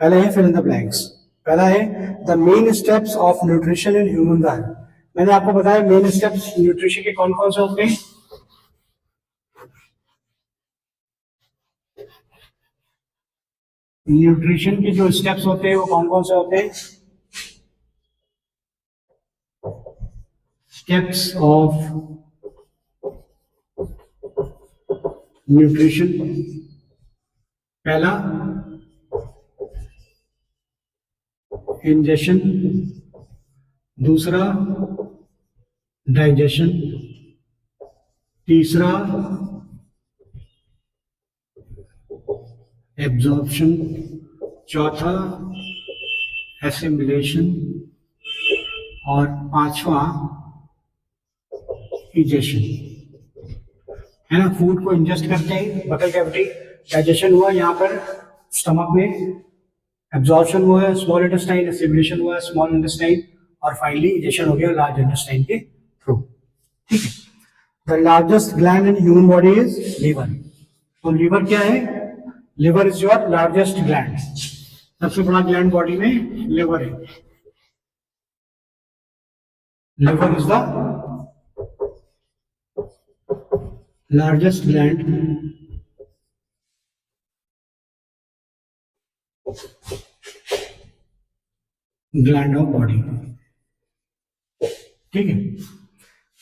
पहला है फिल इन द ब्लैंक्स। पहला है the main steps of nutrition in human diet. मैंने आपको बताया मेन स्टेप्स न्यूट्रिशन के कौन कौन से होते हैं। न्यूट्रिशन के जो स्टेप्स होते हैं वो कौन कौन से होते हैं। स्टेप्स ऑफ न्यूट्रिशन, पहला इंजेशन, दूसरा डाइजेशन, तीसरा एब्जॉर्प्शन, चौथा एसिमिलेशन और पांचवा इजेशन, है ना। फूड को इंजेस्ट करते हैं, बकल कैविटी, डाइजेशन हुआ यहाँ पर स्टमक में, एब्जॉर्प्शन हुआ है स्मॉल इंटेस्टाइन, एसिमिलेशन हुआ है स्मॉल इंटेस्टाइन और फाइनली इजेशन हो गया लार्ज इंटेस्टाइन के थ्रू, ठीक है। The largest gland in human body is liver. तो लीवर क्या है, liver is your largest gland, सबसे बड़ा ग्लैंड बॉडी में लिवर है। Liver is the largest gland of body, ठीक है।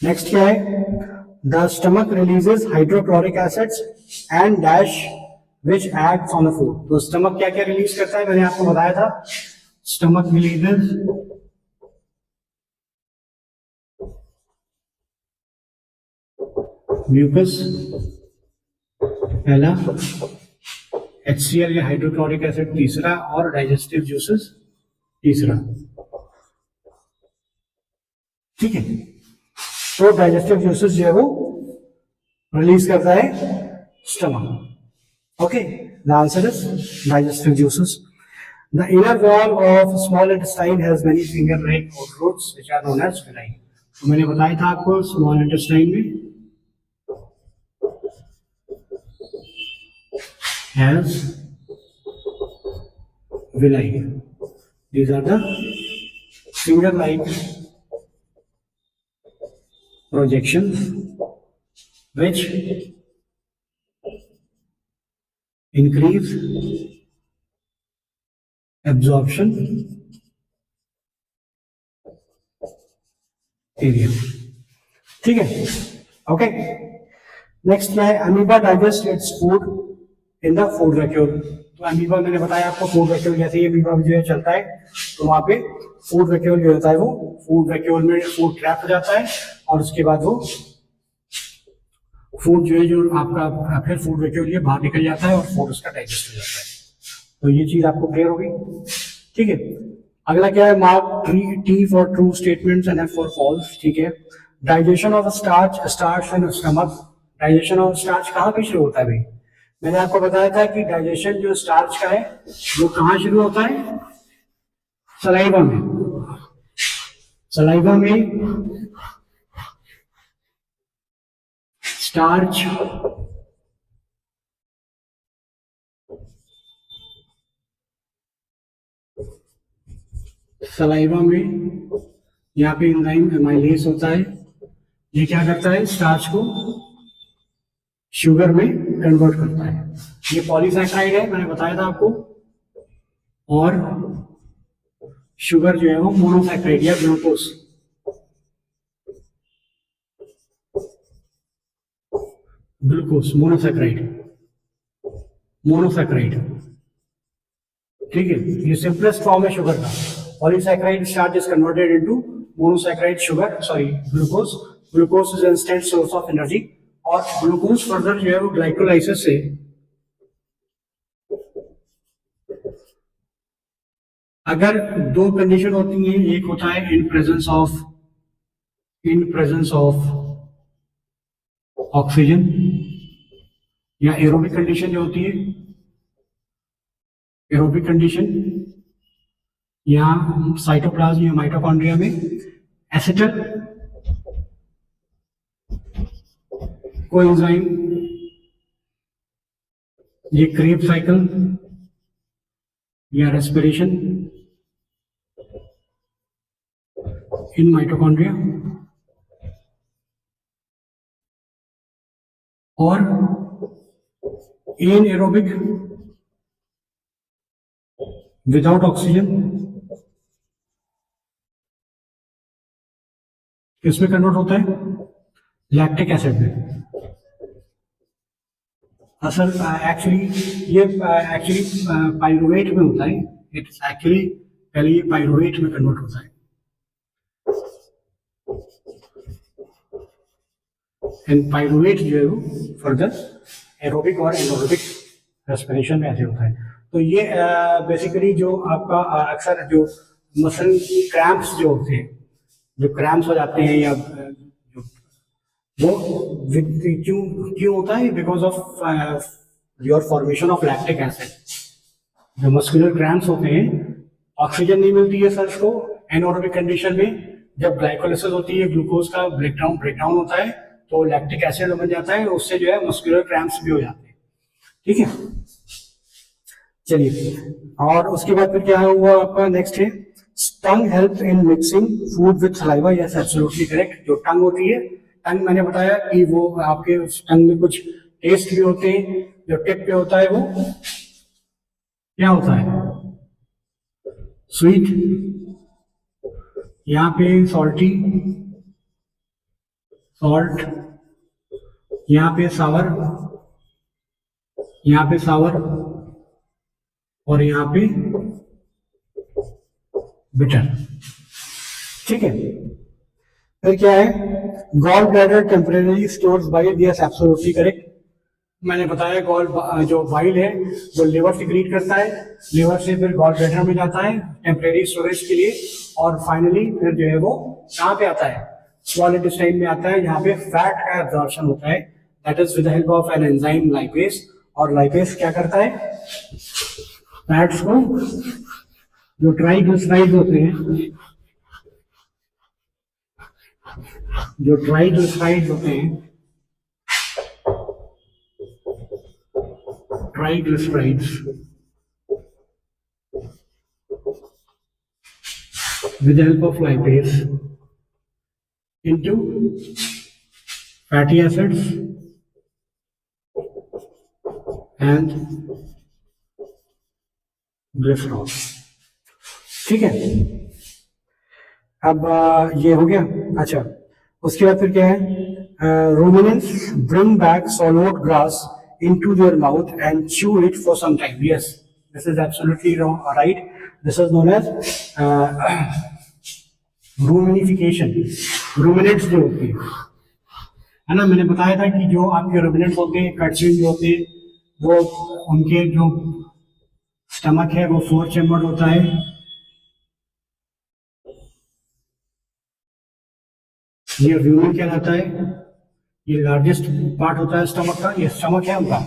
नेक्स्ट क्या है, the stomach releases hydrochloric acids and dash which acts on the food. तो स्टमक क्या क्या रिलीज करता है, मैंने आपको बताया था। स्टमक रिलीजेस म्यूकस, पहला, HCl या हाइड्रोक्लोरिक एसिड तीसरा, और डाइजेस्टिव जूसेस तीसरा, ठीक है। तो डाइजेस्टिव जूसेस जो है वो रिलीज करता है stomach, okay. The answer is digestive juices. The inner wall of small intestine has many finger like roots which are known as villi. तो मैंने बताया था आपको स्मॉल इंटेस्टाइन में has villi. These are the finger-like projections which increase absorption area, ठीक है, okay. Next क्या है, amoeba digest its food in the food vacuole. तो अमीबा मैंने बताया आपको, फूड वैक्यूल जैसे ही अमीबा जो है चलता है तो वहां पे फूड वैक्यूल जो होता है वो फूड वैक्यूल में फूड ट्रैप हो जाता है और उसके बाद वो फूड जो है जो आपका फिर फूड वैक्यूल ये बाहर निकल जाता है और फूड उसका डाइजेस्ट हो जाता है। तो ये चीज आपको क्लियर होगी, ठीक है। अगला क्या है, mark T for true statements and F for false, ठीक है। Digestion of starch, starch in stomach. Digestion of starch कहाँ पे शुरू होता है भाई, मैंने आपको बताया था कि डाइजेशन जो स्टार्च का है वो कहां शुरू होता है, सलाइवा में। सलाइवा में स्टार्च सलाइवा में यहाँ पे एंजाइम एमाइलेज होता है, ये क्या करता है, स्टार्च को शुगर में कन्वर्ट करता है। ये पॉलीसैकेराइड है, मैंने बताया था आपको, और शुगर जो है वो मोनोसैकेराइड या ग्लूकोज, मोनोसैकेराइड, ठीक है। ये सिंपलेस्ट फॉर्म है शुगर का। Polysaccharide starch is converted into monosaccharide sugar, sorry glucose. Glucose is instant source of energy, और ग्लूकोज फर्दर जो है वो ग्लाइकोलाइसिस से अगर दो कंडीशन होती है, एक होता है इन प्रेजेंस ऑफ ऑक्सीजन, या एरोबिक कंडीशन जो होती है, एरोबिक कंडीशन, या साइटोप्लाज्म या माइटोकॉन्ड्रिया में एसिटल कोएंजाइम, ये क्रेब साइकिल या रेस्पिरेशन इन माइटोकॉन्ड्रिया, और एनएरोबिक विदाउट ऑक्सीजन किसमें कन्वर्ट होता है? लैक्टिक एसिड में। असल एक्चुअली ये एक्चुअली पाइरुवेट में होता है, इट्स एक्चुअली पहले ये पाइरुवेट में कन्वर्ट होता है, एंड पाइरुवेट जो है वो फर्दर एरोबिक और एनारोबिक रेस्पिरेशन में ऐसे होता है। तो ये बेसिकली जो आपका अक्सर जो मसल क्रैम्प्स जो होते हैं, जो क्रैम्प्स हो जाते हैं या वो क्यों क्यों होता है? Because of your formation of lactic acid. जो मस्कुलर क्रैम्प्स होते हैं, ऑक्सीजन नहीं मिलती है सेल्स को एनारोबिक कंडीशन में, जब ग्लाइकोलाइसिस होती है, ग्लूकोज का ब्रेकडाउन होता है, तो लैक्टिक एसिड बन जाता है, उससे जो है मस्कुलर क्रैम्प्स भी हो जाते हैं। ठीक है, चलिए, और उसके बाद फिर क्या हुआ आपका? नेक्स्ट है टंग help in mixing food with saliva. Yes, absolutely correct. जो टंग होती है, टंग मैंने बताया कि वो आपके उस टंग में कुछ टेस्ट भी होते हैं। जो टिप पे होता है वो क्या होता है? स्वीट, यहाँ पे सॉल्टी, सॉल्ट, यहाँ पे सावर, यहाँ पे सावर, और यहाँ पे बिटर। ठीक है, फिर क्या है? Gall bladder temporary stores bile. Yes, absolutely correct. मैंने बताया गॉल जो बाइल है वो लिवर सिक्रीट करता है, लिवर से फिर गॉल ब्लैडर में जाता है टेम्परेरी स्टोरेज के लिए, और फाइनली फिर जो है वो कहाँ पे आता है? स्मॉल इंटेस्टाइन में आता है, जहाँ पे फैट का एब्जॉर्प्शन होता है, that is with the help of an enzyme lipase. और लाइपेज क्या करता है? फैट्स को, जो ट्राइग्लिसराइड्स होते हैं, जो ट्राइग्लिसराइड्स होते हैं, triglycerides with the help of lipase into fatty acids and glycerol। ठीक है, अब ये हो गया। अच्छा, उसके बाद फिर क्या है? ruminants bring back swallowed grass into their mouth and chew it for some time। Yes, this is absolutely wrong, right? This is known as rumination. Ruminants जो होते हैं, है ना, मैंने बताया था कि जो आपके रूमिनेट्स होते हैं, कर्चिन जो होते हैं, वो उनके जो स्टमक है वो 4 चैम्बर्ड होता है। ये रूमिन कहलाता है, ये लार्जेस्ट पार्ट होता है स्टमक का, ये स्टमक है उनका,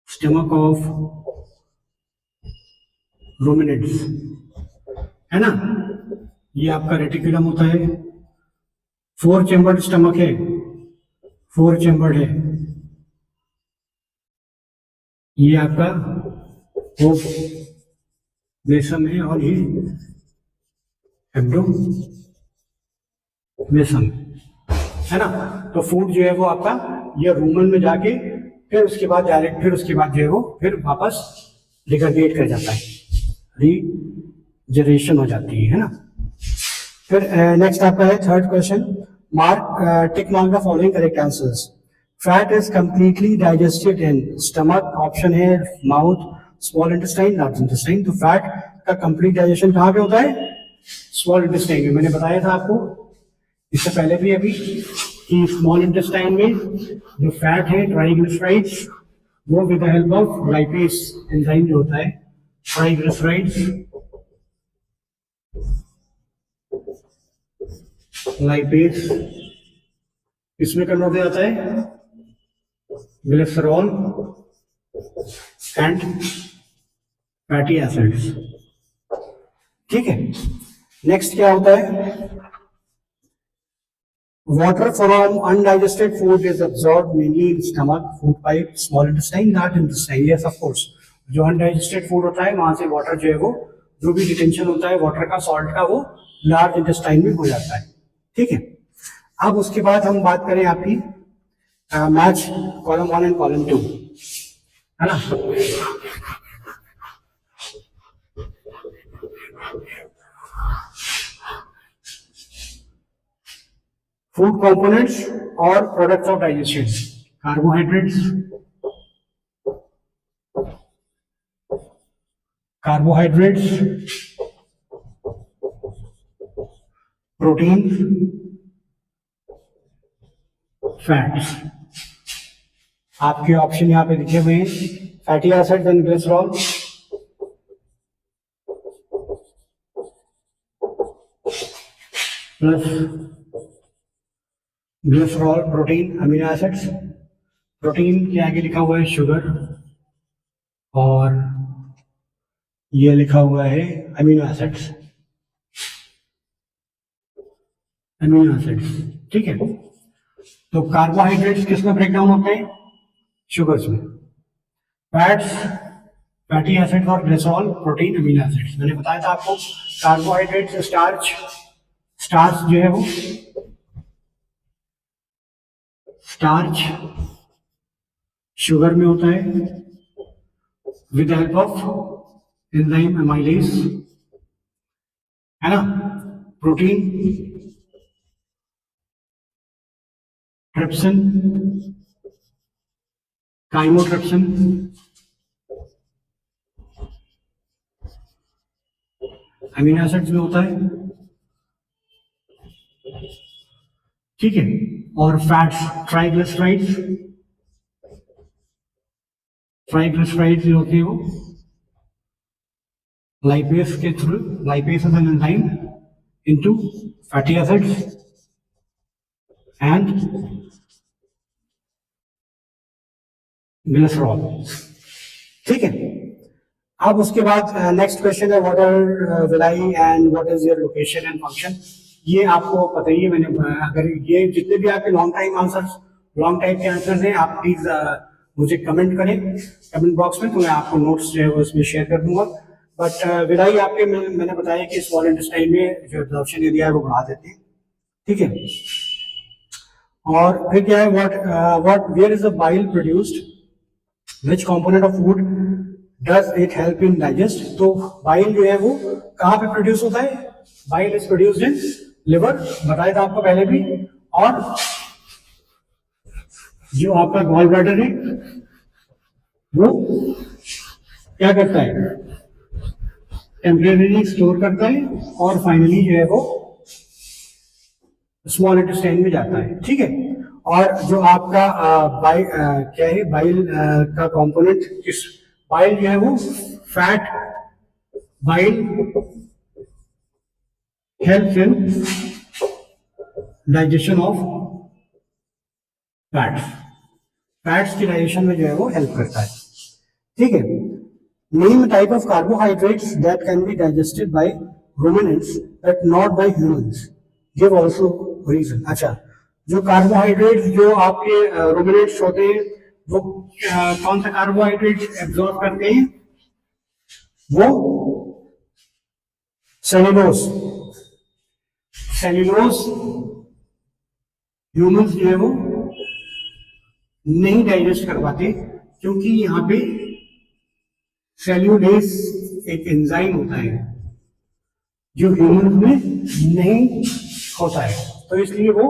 स्टमक ऑफ रूमिनेट्स, है ना। ये आपका रेटिकुलम होता है, 4 चैम्बर्ड स्टमक है, 4 चैम्बर्ड है। ये आपका बेसम है और ये एब्डोमेसम, है ना। तो फूड जो है वो आपका ये रूमन में जाके फिर उसके बाद डायरेक्ट, फिर उसके बाद जो है वो फिर वापस रिगर्गेट कर जाता है, रीजनरेशन हो जाती है ना। फिर नेक्स्ट आपका है third question, mark tick mark the following correct answers. Fat is completely digested in stomach, option है mouth, small intestine, large intestine. तो फैट का कंप्लीट डाइजेशन कहाँ पे होता है? स्मॉल इंटेस्टाइन में। मैंने बताया था आपको इससे पहले भी अभी कि स्मॉल इंटेस्टाइन में जो फैट है ट्राइग्लिसराइड्स, वो with the help of lipase enzyme जो होता है, ट्राइग्लिसराइड्स लाइपेज इसमें कन्वर्ट हो जाता है ग्लिसरॉल एंड फैटी एसिड्स। ठीक है, नेक्स्ट क्या होता है? Water from undigested food is absorbed mainly in stomach, food pipe, small intestine, large intestine. Yes, of course. जो अनडाइजेस्टेड फूड होता है वहां से वाटर जो है वो जो भी डिटेंशन होता है वाटर का सॉल्ट का वो लार्ज इंटेस्टाइन में हो जाता है. ठीक है. अब उसके बाद हम बात करें आपकी मैच कॉलम 1 एंड कॉलम 2, है ना. फूड कंपोनेंट्स और products of digestion. Carbohydrates, protein, fats. आपके ऑप्शन यहां पे लिखे हुए हैं. Fatty acids and glycerol, plus glycerol, protein, amino acids. Protein के आगे लिखा हुआ है शुगर और ये लिखा हुआ है अमीनो एसिड्स. Amino acids. ठीक है. तो कार्बोहाइड्रेट्स किसमें ब्रेक डाउन होते हैं? शुगर्स में. फैट्स, फैटी एसिड्स और ग्लिसरॉल, प्रोटीन, अमीनो एसिड्स. मैंने बताया था आपको कार्बोहाइड्रेट्स स्टार्च, स्टार्च जो है वो स्टार्च शुगर में होता है with help of enzyme amylase, है ना. Protein trypsin, chymotrypsin. Amino acids में होता है. ठीक है. और फैट्स ट्राइग्लिसराइड्स, ट्राइग्लिसराइड्स जो होते हैं वो लाइपेज के थ्रू, lipase is an enzyme into fatty acids and glycerol. ठीक है. अब उसके बाद नेक्स्ट क्वेश्चन है what are villi and what is your location and function. ये आपको पता ही है. मैंने अगर ये जितने भी आपके लॉन्ग टाइप के आंसर्स हैं आप प्लीज मुझे कमेंट करें कमेंट बॉक्स में, तो मैं आपको नोट्स जो है वो इसमें शेयर कर दूंगा. बट विलाई आपके मैंने बताया कि स्मॉल इंटेस्टाइन में जो एब्जॉर्प्शन एरिया है वो बढ़ा देते हैं. ठीक है. और फिर क्या है what where is the bile produced, which component of food does it help in digest. तो बाइल जो है वो कहाँ पे प्रोड्यूस होता है? Bile is produced in liver, बताया था आपको पहले भी. और जो आपका गॉल ब्लैडर है वो क्या करता है? टेम्परेरी स्टोर करता है और फाइनली जो है वो स्मॉल इंटेस्टाइन में जाता है. ठीक है. और जो आपका क्या है बाइल का कंपोनेंट, किस बाइल जो है वो fat bile help in digestion of fats. Fats की डाइजेशन में जो है वो हेल्प करता है. ठीक है. Name type of carbohydrates that can be digested by ruminants but not by humans. Give also reason. अच्छा, जो कार्बोहाइड्रेट्स जो आपके रुमिनेंट्स होते हैं वो कौन सा कार्बोहाइड्रेट्स एब्जॉर्ब करते हैं? वो सेल्यूलोज. सेल्यूलोज ह्यूमंस जो है वो नहीं डाइजेस्ट कर पाते क्योंकि यहाँ पे सेल्यूलेज एक एंजाइम होता है जो ह्यूमंस में नहीं होता है, तो इसलिए वो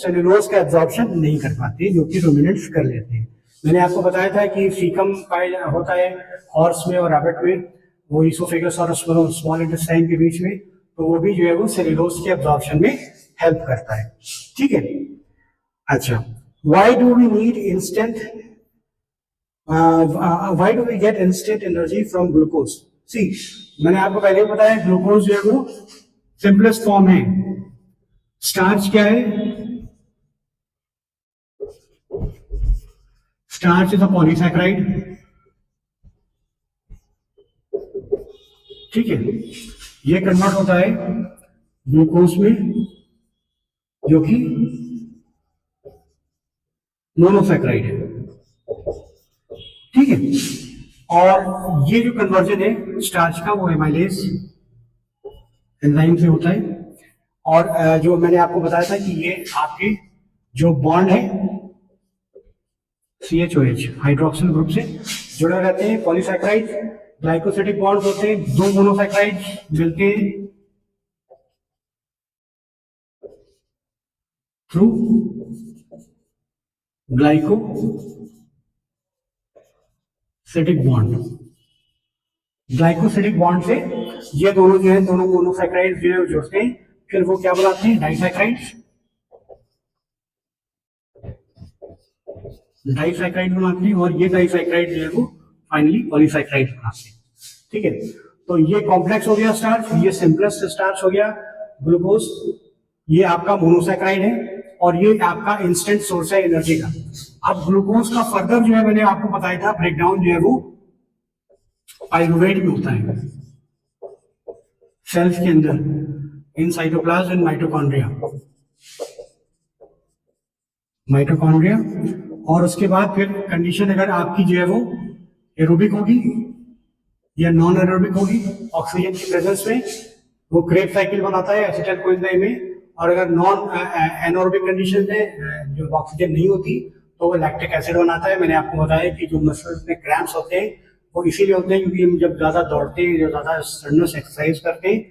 सेल्यूलोज का एब्जॉर्प्शन नहीं कर पाते जो कि रुमिनेंट्स कर लेते हैं. मैंने आपको बताया था कि फीकम पाया होता है हॉर्स में और रैबिट में, वो इसोफेगस और स्मॉल इंटेस्टाइन के बीच में, तो वो भी जो है वो सेल्यूलोज के एब्जॉर्प्शन में हेल्प करता है. ठीक है. अच्छा, why do we need instant why do we get instant energy from glucose? See, मैंने आपको पहले ही बताया ग्लूकोज जो है वो सिंपलेस्ट फॉर्म है. स्टार्च क्या है? Starch is a polysaccharide. ठीक है. ये कन्वर्ट होता है ग्लूकोज में जो कि मोनोसैकेराइड है, ठीक है। और ये जो कन्वर्जन है स्टार्च का वो एमाइलेज एंजाइम से होता है। और जो मैंने आपको बताया था कि ये आपके जो बॉन्ड है CHOH हाइड्रोक्सिल ग्रुप से जुड़े रहते हैं। पॉलीसैकेराइड ग्लाइकोसिडिक बॉन्ड्स होते हैं, दो मोनोसैकेराइड मिलते हैं through glycosidic bond. Glycosidic bond से ये दोनों जो है दोनों मोनोसैकेराइड जो है जुड़ते हैं, फिर वो क्या बनाते हैं डाइसैकेराइड। डाइसैकेराइड बनाते हैं और ये डाइसैकेराइड जो है वो फाइनली पॉलीसैकेराइड बनाते हैं, ठीक है। तो ये कॉम्प्लेक्स हो गया स्टार्च, ये सिंपलेस्ट स्टार्च हो गया ग्लूकोज, ये आपका मोनोसैकेराइड है और ये आपका इंस्टेंट सोर्स है एनर्जी का। अब ग्लूकोज का फर्दर जो है मैंने आपको बताया था ब्रेकडाउन जो है वो पाइरूवेट में होता है सेल्स के अंदर, in cytoplasm and mitochondria. Mitochondria और उसके बाद फिर कंडीशन अगर आपकी जो है वो एरोबिक होगी या नॉन एरोबिक होगी, ऑक्सीजन की प्रेजेंस में वो क्रेब साइकिल बनाता है एसिटाइल कोएंजाइम में। और अगर नॉन एनोरोबिक कंडीशन में जो ऑक्सीजन नहीं होती तो वो लैक्टिक एसिड बनाता है। मैंने आपको बताया कि जो मसल्स में क्रैम्प्स होते हैं वो इसीलिए होते हैं क्योंकि हम जब ज्यादा दौड़ते हैं, जब ज्यादा स्ट्रेनस एक्सरसाइज करते हैं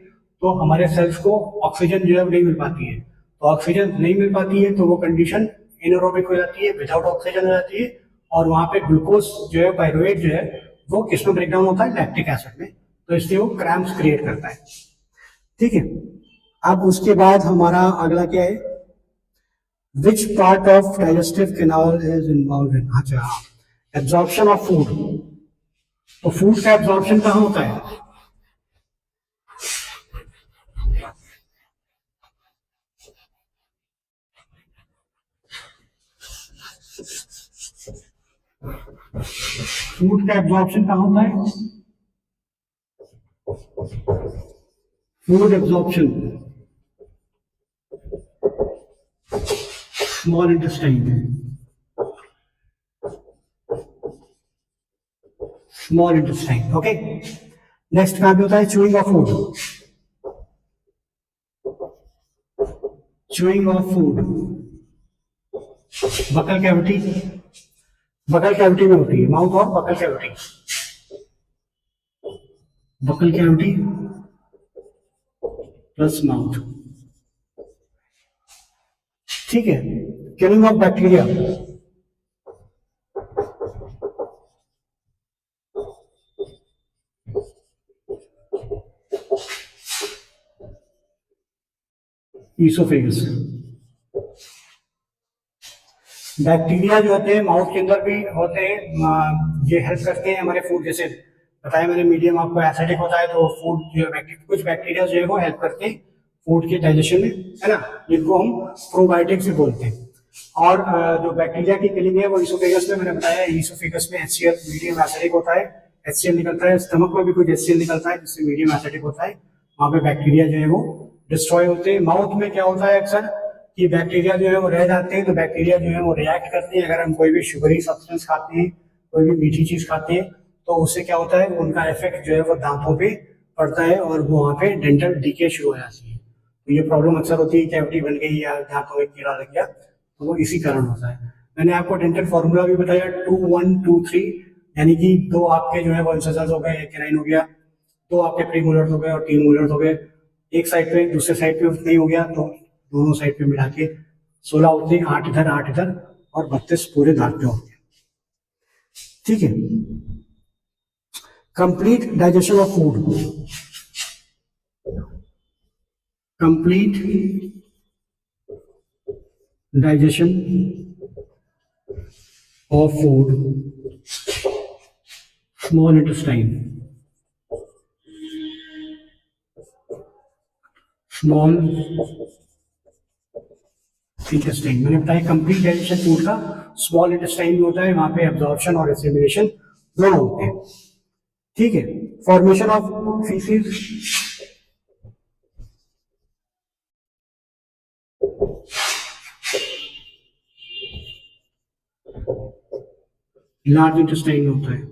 तो हमारे सेल्स को ऑक्सीजन जो है नहीं मिल पाती है। तो ऑक्सीजन नहीं मिल पाती है तो वो कंडीशन एनोरोबिक हो जाती है, विदाउट ऑक्सीजन हो जाती है। और वहां पे ग्लूकोज जो है पाइरुवेट जो है वो किसमें ब्रेकडाउन होता है लैक्टिक एसिड में, तो इसलिए वो क्रैम्प्स क्रिएट करता है, ठीक है। अब उसके बाद हमारा अगला क्या है, which part of digestive canal is involve in, अच्छा एब्जॉर्प्शन ऑफ फूड। तो फूड का एब्जॉर्प्शन कहाँ होता है, फूड का एब्जॉर्प्शन कहाँ होता है, food absorption small intestine, small intestine, okay. Next कहां पे होता है, chewing of food, chewing of food buccal cavity, buccal cavity में होती है, माउथ और buccal cavity, buccal cavity plus mouth, ठीक है। Killing of bacteria, oesophagus. Bacteria जो होते हैं माउथ के अंदर भी होते हैं, ये हेल्प करते हैं हमारे फूड, जैसे बताया मैंने मीडियम आपको एसिडिक होता है तो फूड जो है कुछ बैक्टीरिया जो है वो हेल्प करते हैं फूड के डाइजेशन में, है ना, जिनको हम प्रोबायोटिक्स भी बोलते हैं। और जो बैक्टीरिया की किलिंग है वो ईसोफेगस में मैंने बताया, ईसोफेगस में HCl मीडियम एसिडिक होता है, HCl निकलता है, स्टमक में भी कुछ HCl निकलता है जिससे मीडियम एसिडिक होता है, वहां पे बैक्टीरिया जो है वो डिस्ट्रॉय होते हैं। माउथ में क्या होता है अक्सर कि बैक्टीरिया जो है वो रह जाते हैं, तो बैक्टीरिया जो है वो रिएक्ट करते हैं, अगर हम कोई भी शुगरी सब्सटेंस खाते हैं, कोई भी मीठी चीज खाते हैं तो उससे क्या होता है उनका इफेक्ट जो है वो दांतों पे पड़ता है और वो वहां पे डेंटल डीके शुरू हो जाती है। तो ये प्रॉब्लम अक्सर होती है, कैविटी बन गई या दांतों में कीड़ा लग गया, तो वो इसी कारण होता है। मैंने आपको डेंटल फॉर्मूला भी बताया 2 1 2 3, यानी कि दो आपके जो है वो इंसिजर्स हो गए, एक कैनाइन हो गया, दो आपके प्रीमोलर्स हो गए और 3 मोलर्स हो गए, एक साइड पे दूसरे साइड पे नहीं हो गया तो दोनों साइड पे मिला के 16 होते हैं, 8 इधर और 32 पूरे दांत पे होते हैं, ठीक है। Complete digestion of food, complete digestion of food small intestine, small intestine मैंने बताया कंप्लीट डाइजेशन फूड का स्मॉल इंटेस्टाइन में होता है, वहां पे एब्जॉर्प्शन और एसिमिलेशन दोनों होते हैं, ठीक है। Formation of faeces, large intestine में होता है,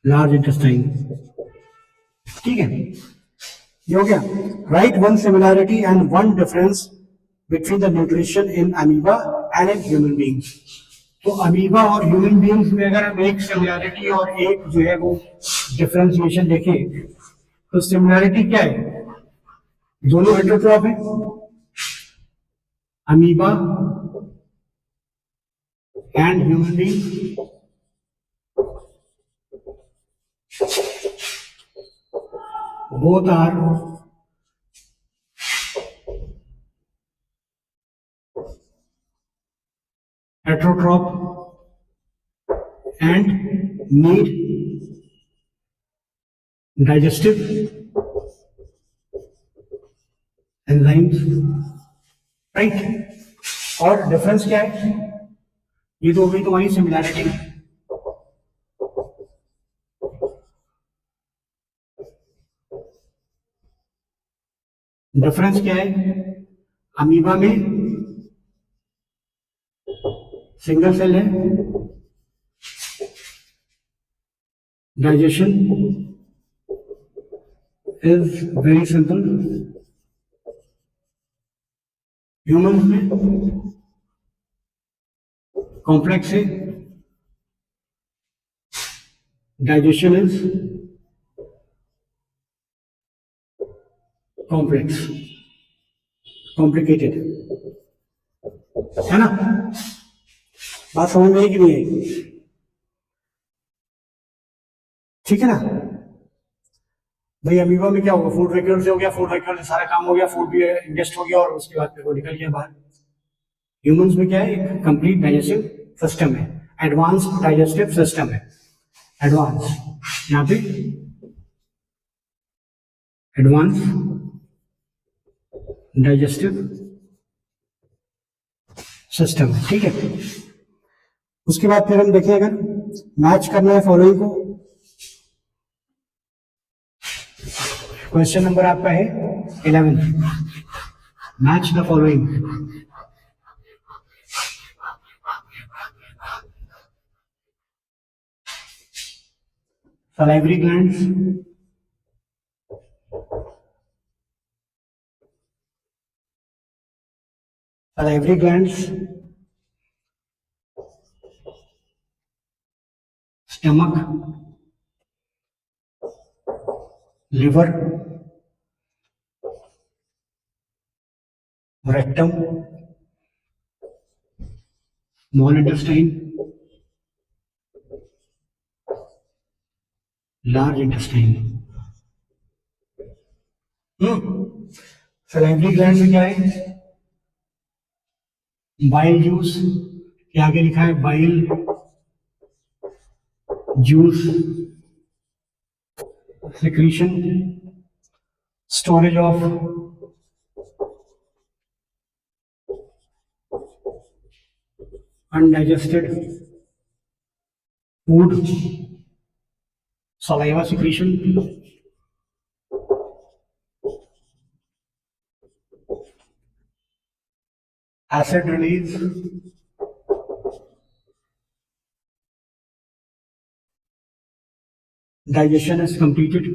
लार्ज इंटेस्टाइन। ठीक है, ये हो गया। Right one similarity and one difference between the nutrition in amoeba and in human beings. तो अमीबा और ह्यूमन बींग्स में अगर हम एक सिमिलैरिटी और एक जो है वो डिफरेंशिएशन देखें, तो सिमिलैरिटी क्या है? दोनों हेटेरोट्रॉफ है, amoeba and human being both are heterotroph and need digestive enzymes, right? और डिफरेंस क्या है? ये तो हो गई तुम्हारी सिमिलैरिटी। डिफरेंस क्या है? अमीबा में सिंगल सेल है, digestion is very simple. Human में कॉम्प्लेक्स है, डाइजेशन इज कॉम्प्लेक्स, कॉम्प्लिकेटेड, है ना? बात समझ में आई कि नहीं आई? ठीक है ना भाई? अमीबा में क्या होगा? फूड वैक्यूल से हो गया, फूड वैक्यूल से सारा काम हो गया, फूड भी इंजेस्ट हो गया और उसके बाद फिर वो निकल गया बाहर। ह्यूमंस में क्या है? एक कंप्लीट डाइजेस्टिव सिस्टम है, एडवांस डाइजेस्टिव सिस्टम है, एडवांस, यहां पे एडवांस डाइजेस्टिव सिस्टम, ठीक है। उसके बाद फिर हम देखें, अगर मैच करना है फॉलोइंग को, क्वेश्चन नंबर आपका है 11, match the following. salivary glands, salivary glands, stomach, liver, rectum, small intestine, large intestine। salivary glands में क्या है? बाइल जूस, क्या आगे लिखा है? Bile juice, secretion, storage of undigested food, saliva secretion, acid release, digestion is completed,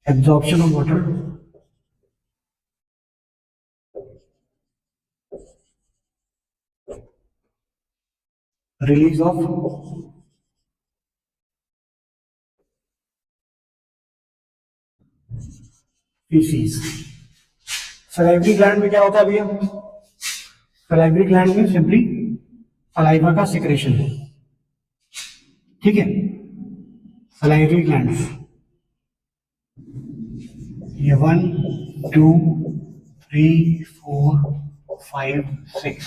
absorption of water, release of feces। Salivary gland में क्या होता है भैया? सलाइवरी ग्लैंड में सिंपली सलाइवा का सिक्रेशन है, ठीक है। सलाइवरी ग्लैंड ये 1 2 3 4 5 6,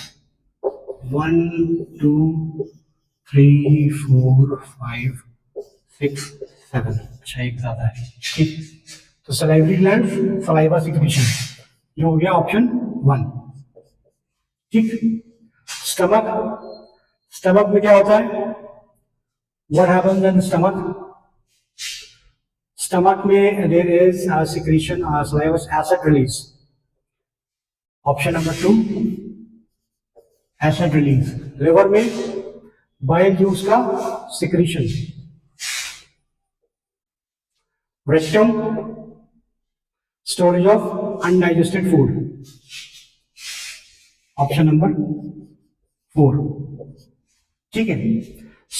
1 2 3 4 5 6 7, अच्छा एक ज्यादा है, ठीक। तो सलाइवरी ग्लैंड सलाइवा सिक्रेशन, जो हो गया ऑप्शन 1, ठीक। स्टमक, स्टमक में क्या होता है? What happens in stomach? Stomach में there is secretion salivous acid release. Option number 2 acid release. Liver में bile juice का secretion. Rectum storage of undigested food. Option number 4. ठीक है.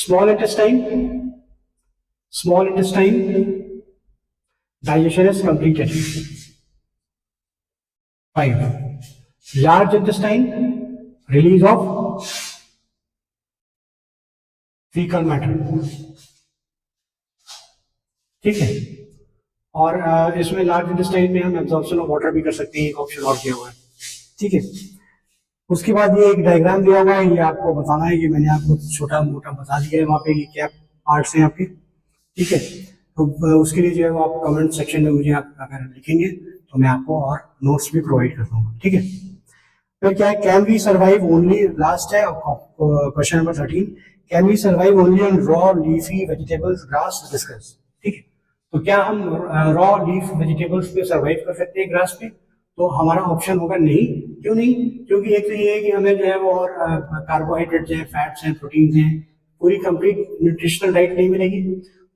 Small intestine digestion is completed. 5. Large intestine release of fecal matter. ठीक है. और इसमें large intestine में हम एब्जॉर्प्शन ऑफ वाटर भी कर सकते हैं, एक ऑप्शन और दिया हुआ है. ठीक है. उसके बाद ये एक डायग्राम दिया हुआ है, ये आपको बताना है कि मैंने आपको छोटा मोटा बता दिया है वहाँ पे कि क्या पार्ट्स हैं आपके. ठीक है. तो उसके लिए जो है वो आप कमेंट सेक्शन में मुझे आप अगर लिखेंगे तो मैं आपको और नोट्स भी प्रोवाइड कर दूंगा. ठीक है. फिर क्या है, can we survive only, last है question number 13, can we survive only on raw leafy vegetables grass discuss. ठीक है. तो क्या हम रॉ लीफ वेजिटेबल्स पे सर्वाइव कर सकते हैं ग्रास पे? तो हमारा ऑप्शन होगा नहीं. क्यों नहीं? क्योंकि एक तो ये है कि हमें जो है वो और कार्बोहाइड्रेट्स हैं, फैट्स हैं, प्रोटीन्स हैं, पूरी कंप्लीट न्यूट्रिशनल डाइट नहीं मिलेगी.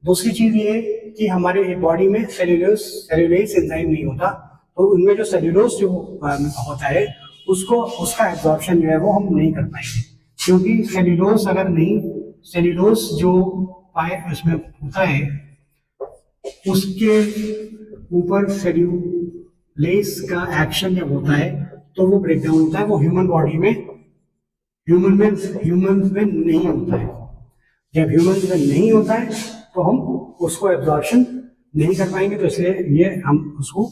दूसरी चीज ये है कि हमारे बॉडी में सेल्यूलोज एंजाइम नहीं होता, तो उनमें जो सेल्यूलोज जो होता है उसका एब्जॉर्प्शन जो है वो हम नहीं कर पाएंगे. क्योंकि सेल्यूलोज जो उसमें होता है उसके ऊपर सेल्यूलेज का एक्शन जब होता है तो वो ब्रेक डाउन होता है. वो ह्यूमन में नहीं होता है. जब ह्यूमन में नहीं होता है तो हम उसको एब्जॉर्प्शन नहीं कर पाएंगे. तो इसलिए ये हम उसको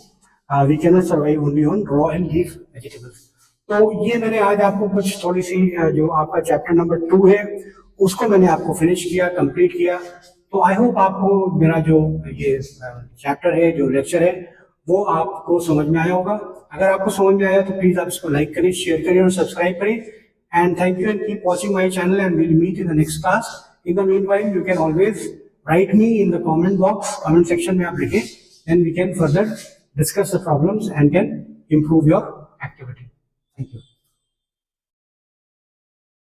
we can not survive only on raw and leaf vegetables. तो ये मैंने आज आपको कुछ थोड़ी सी जो आपका चैप्टर नंबर 2 है उसको मैंने आपको फिनिश किया, कंप्लीट किया. तो आई होप आपको मेरा जो ये चैप्टर है, जो लेक्चर है, वो आपको समझ में आया होगा. अगर आपको समझ में आया तो प्लीज आप इसको लाइक करें, शेयर करें और सब्सक्राइब करें. And thank you and keep watching my channel and will meet in the next class. In the meanwhile you can always write me in the comment section में आप लिखें, then we can further discuss the problems and can improve your activity. Thank you.